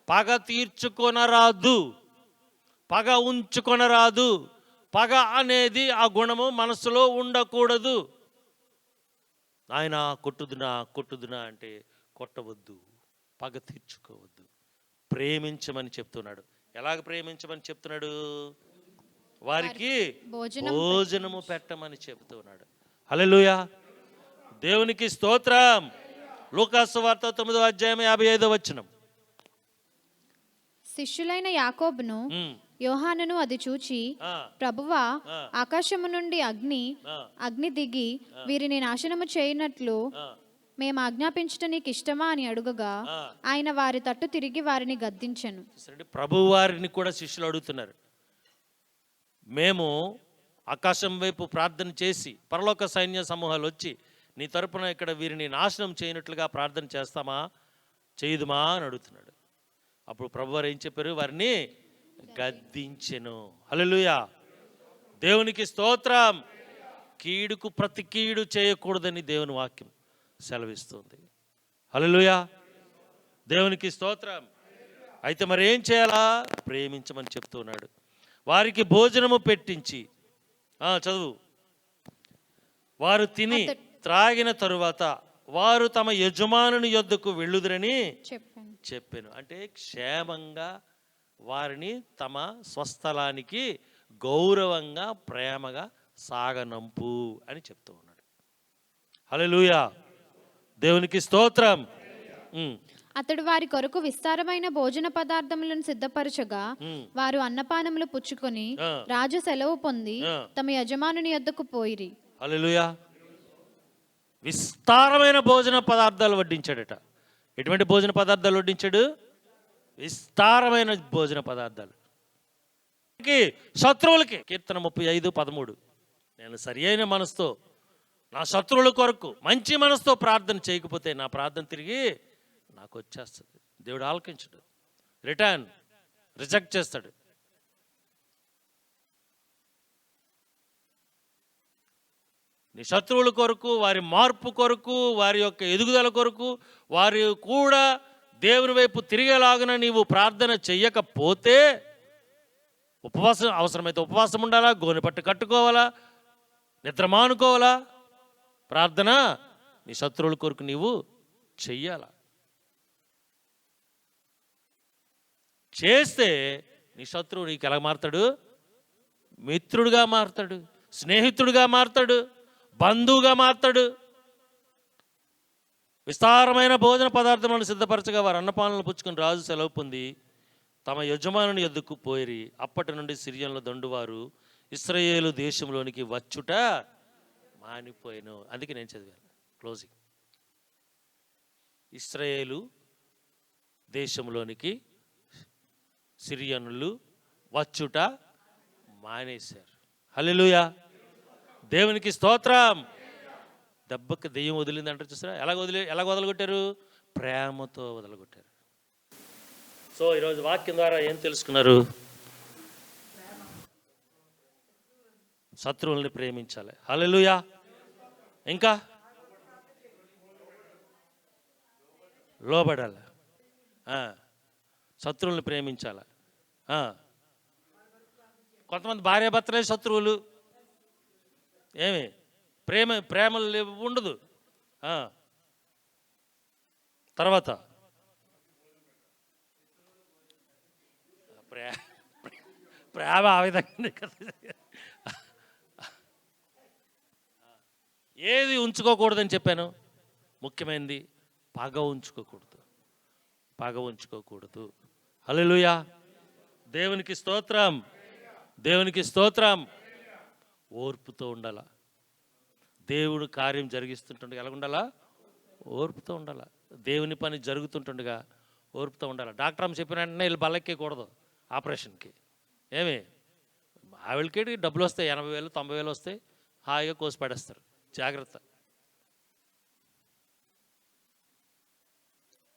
పగ తీర్చుకొనరాదు, పగ ఉంచుకొనరాదు. పగ అనేది ఆ గుణము మనసులో ఉండకూడదు. ఆయన కొట్టుదునా అంటే కొట్టవద్దు, పగ తీర్చుకోవద్దు, ప్రేమించమని చెప్తున్నాడు. ఎలాగ ప్రేమించమని చెప్తున్నాడు? వారికి భోజనము పెట్టమని చెప్తున్నాడు. హల్లెలూయా, దేవునికి స్తోత్రం. లూకాసు వార్త 9వ అధ్యాయం 55వ వచనం. శిష్యులైన యాకోబును యోహానును అది చూచి, ప్రభువా, ఆకాశము నుండి అగ్ని దిగి వీరిని నాశనము చేయనట్లు మేము ఆజ్ఞాపించుట నీకు ఇష్టమా అని అడుగగా, ఆయన వారి తట్టు తిరిగి వారిని గద్దించెను. ప్రభు వారిని కూడా శిష్యులు అడుగుతున్నారు, మేము ఆకాశం వైపు ప్రార్థన చేసి పరలోక సైన్య సమూహాలు వచ్చి నీ తరపున ఇక్కడ వీరిని నాశనం చేయనట్లుగా ప్రార్థన చేస్తామా, చేయదుమా అని అడుగుతున్నాడు. అప్పుడు ప్రభువారు ఏం చెప్పారు? వారిని గద్దించెను. హల్లెలూయా, దేవునికి స్తోత్రం. కీడుకు ప్రతి కీడు చేయకూడదని దేవుని వాక్యం సెలవిస్తుంది. హల్లెలూయా, దేవునికి స్తోత్రం. అయితే మరి ఏం చేయాలా? ప్రేమించమని చెప్తున్నాడు. వారికి భోజనము పెట్టించి, చదువు, వారు తిని త్రాగిన తరువాత వారు తమ యజమానుని యొద్దకు వెళ్ళుదురని చెప్పాను. అంటే క్షేమంగా వారిని తమ స్వస్థలానికి గౌరవంగా ప్రేమగా సాగనంపు అని చెప్తూ ఉన్నాడు. హల్లెలూయా, దేవునికి స్తోత్రం. అతడు వారి కొరకు విస్తారమైన భోజన పదార్థములను సిద్ధపరచగా వారు అన్నపానములు పుచ్చుకొని రాజు సెలవు పొంది తమ యజమానుని యొద్దకు పోయిరి. హల్లెలూయా, విస్తారమైన భోజన పదార్థాలు వడ్డించాడట. ఎటువంటి భోజన పదార్థాలు వడ్డించాడు? విస్తారమైన భోజన పదార్థాలు. శత్రువులకి, కీర్తన 35:13, నేను సరి అయిన మనసుతో నా శత్రువుల కొరకు మంచి మనసుతో ప్రార్థన చేయకపోతే నా ప్రార్థన తిరిగి నాకు వచ్చేస్తుంది. దేవుడు ఆలకించడు, రిజెక్ట్ చేస్తాడు. నీ శత్రువుల కొరకు, వారి మార్పు కొరకు, వారి యొక్క ఎదుగుదల కొరకు, వారి కూడా దేవుని వైపు తిరిగేలాగున నీవు ప్రార్థన చెయ్యకపోతే, ఉపవాసం అవసరమైతే ఉపవాసం ఉండాలా, గోనెపట్టు కట్టుకోవాలా, నిద్ర మానుకోవాలా, ప్రార్థన నీ శత్రువుల కొరకు నీవు చెయ్యాలా. చేస్తే నీ శత్రువు నీకు ఎలా మారుతాడు? మిత్రుడుగా మారుతాడు, స్నేహితుడిగా మారుతాడు, బంధువుగా మారుతాడు. విస్తారమైన భోజన పదార్థములను సిద్ధపరచగా వారు అన్నపానలు పుచ్చుకుని రాజు సెలవు పొంది తమ యజమానుని యొద్దకు పోయిరి. అప్పటి నుండి సిరియన్ల దండువారు ఇశ్రాయేలు దేశంలోనికి వచ్చుట మానిపోయాను. అందుకే నేను చదివాను క్లోజింగ్. ఇశ్రాయేలు దేశంలోనికి సిరియనులు వచ్చుట మానేశారు. హల్లెలూయా, దేవునికి స్తోత్రం. దెబ్బకి దెయ్యం వదిలింది అంటారు చూసారా? ఎలా వదలగొట్టారు? ప్రేమతో వదలగొట్టారు. సో ఈరోజు వాక్యం ద్వారా ఏం తెలుసుకున్నారు? శత్రువుల్ని ప్రేమించాలి. హల్లెలూయా. ఇంకా లోబడాలి, శత్రువుల్ని ప్రేమించాలి. కొంతమంది భార్యాభర్తలే శత్రువులు. ఏమి ప్రేమలు ఉండదు. తర్వాత ప్రేమ ఆ విధంగా ఏది ఉంచుకోకూడదని చెప్పాను? ముఖ్యమైనది పగ ఉంచుకోకూడదు. హల్లెలూయా, దేవునికి స్తోత్రం, దేవునికి స్తోత్రం. ఓర్పుతో ఉండాల. దేవుడు కార్యం జరిగిస్తుంటుండగా ఎలా ఉండాలా? ఓర్పుతో ఉండాల. దేవుని పని జరుగుతుంటుండగా ఓర్పుతో ఉండాలి. డాక్టర్ అమ్మ చెప్పిన వెంటనే వీళ్ళు బల్లెక్కకూడదు ఆపరేషన్కి. ఏమి ఆవిడకి డబ్బులు వస్తాయి, 80,000 90,000 వస్తాయి, హాయిగా కోసి పడేస్తారు. జాగ్రత్త.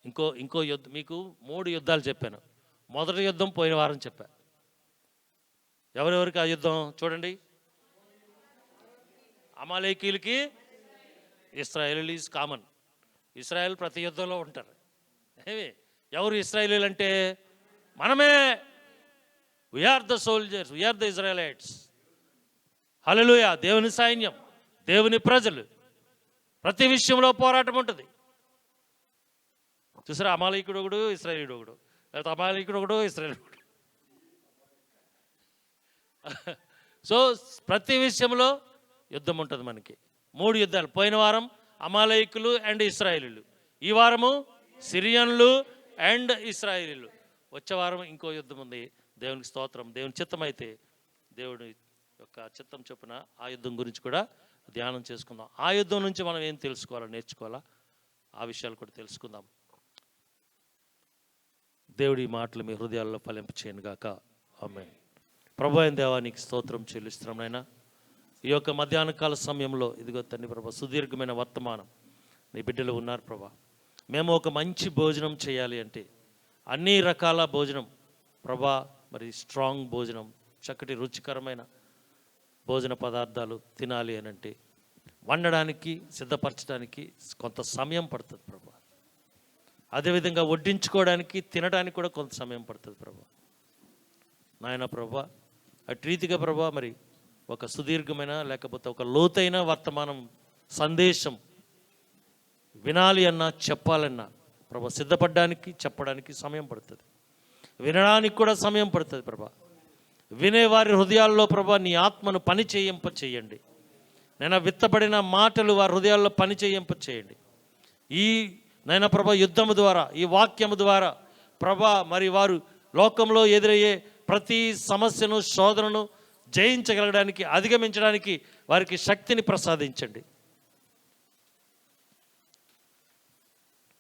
ఇంకో యుద్ధం, మీకు 3 యుద్ధాలు చెప్పాను. మొదటి యుద్ధం పోయిన వారం చెప్పా. ఎవరెవరికి ఆ యుద్ధం చూడండి. అమాలేకీలకి ఇశ్రాయేలీస్ కామన్. ఇశ్రాయేల్ ప్రతి యుద్ధంలో ఉంటారు. ఏమి ఎవరు ఇశ్రాయేలీలు అంటే మనమే. We are the soldiers, we are the Israelites. Hallelujah. దేవుని సైన్యం, దేవుని ప్రజలు. ప్రతి విషయంలో పోరాటం ఉంటుంది. చూసారా, అమాలీకుడు ఒకడు, ఇశ్రాయేలీయుడు ఒకడు, లేకపోతే అమాలీకుడు ఒకడు, ఇశ్రాయేలీయుడు ఒకడు. సో ప్రతి విషయంలో యుద్ధం ఉంటుంది మనకి. 3 యుద్ధాలు. పోయిన వారం అమాలేకులు అండ్ ఇశ్రాయేలీలు, ఈ వారము సిరియన్లు అండ్ ఇశ్రాయేలీలు. వచ్చే వారం ఇంకో యుద్ధం ఉంది. దేవునికి స్తోత్రం. దేవుని చిత్తం అయితే దేవుడి యొక్క చిత్తం చొప్పున ఆ యుద్ధం గురించి కూడా ధ్యానం చేసుకుందాం. ఆ యుద్ధం నుంచి మనం ఏం తెలుసుకోవాలా, నేర్చుకోవాలా, ఆ విషయాలు కూడా తెలుసుకుందాం. దేవుడి మాటలు మీ హృదయాల్లో ఫలింప చేయను గాక. ఆమేన్. ప్రభు అయిన దేవానికి స్తోత్రం చెల్లిస్తున్నాం నాయనా. ఈ యొక్క మధ్యాహ్న కాల సమయంలో ఇదిగో తండ్రి ప్రభా, సుదీర్ఘమైన వర్తమానం నీ బిడ్డలు ఉన్నారు ప్రభా. మేము ఒక మంచి భోజనం చేయాలి అంటే అన్ని రకాల భోజనం ప్రభా, మరి స్ట్రాంగ్ భోజనం, చక్కటి రుచికరమైన భోజన పదార్థాలు తినాలి అని అంటే వండడానికి, సిద్ధపరచడానికి కొంత సమయం పడుతుంది ప్రభా. అదేవిధంగా వడ్డించుకోవడానికి, తినడానికి కూడా కొంత సమయం పడుతుంది ప్రభా. నాయన ప్రభా, అటు రీతిగా ప్రభా మరి ఒక సుదీర్ఘమైన లేకపోతే ఒక లోతైన వర్తమానం సందేశం వినాలి అన్నా, చెప్పాలన్నా ప్రభా సిద్ధపడడానికి, చెప్పడానికి సమయం పడుతుంది. వినడానికి కూడా సమయం పడుతుంది ప్రభా. వినేవారి హృదయాల్లో ప్రభా నీ ఆత్మను పని చేయింప చేయండి. నేను విత్తబడిన మాటలు వారి హృదయాల్లో పని చేయింప చేయండి. ఈ నైనా ప్రభా యుద్ధము ద్వారా, ఈ వాక్యము ద్వారా ప్రభా మరి వారు లోకంలో ఎదురయ్యే ప్రతి సమస్యను, శోధనను జయించగలగడానికి, అధిగమించడానికి వారికి శక్తిని ప్రసాదించండి.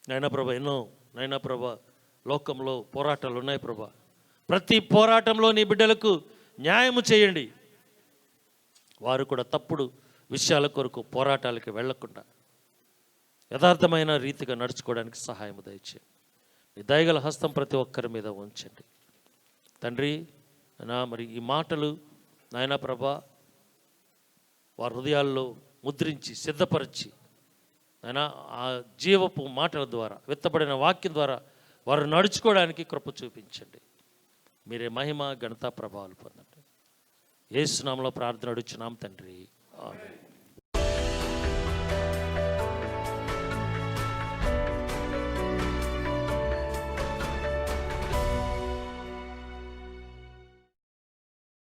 నైనా ప్రభా ఎన్నో నైనా ప్రభా లోకంలో పోరాటాలు ఉన్నాయి ప్రభా. ప్రతి పోరాటంలో నీ బిడ్డలకు న్యాయము చేయండి. వారు కూడా తప్పుడు విషయాల కొరకు పోరాటాలకి వెళ్లకుండా యథార్థమైన రీతిగా నడుచుకోవడానికి సహాయం దయచేయండి. నీ దయగల హస్తం ప్రతి ఒక్కరి మీద ఉంచండి తండ్రి. మరి ఈ మాటలు నాయనా ప్రభా వారి హృదయాల్లో ముద్రించి, సిద్ధపరిచి నాయనా ఆ జీవపు మాటల ద్వారా, విత్తబడిన వాక్యం ద్వారా వారు నడుచుకోవడానికి కృప చూపించండి. మీరే మహిమ, ఘనత, ప్రభావాలు పొందండి. యేసు నామములో ప్రార్థన అడుగుచున్నాం తండ్రి. ఆమేన్.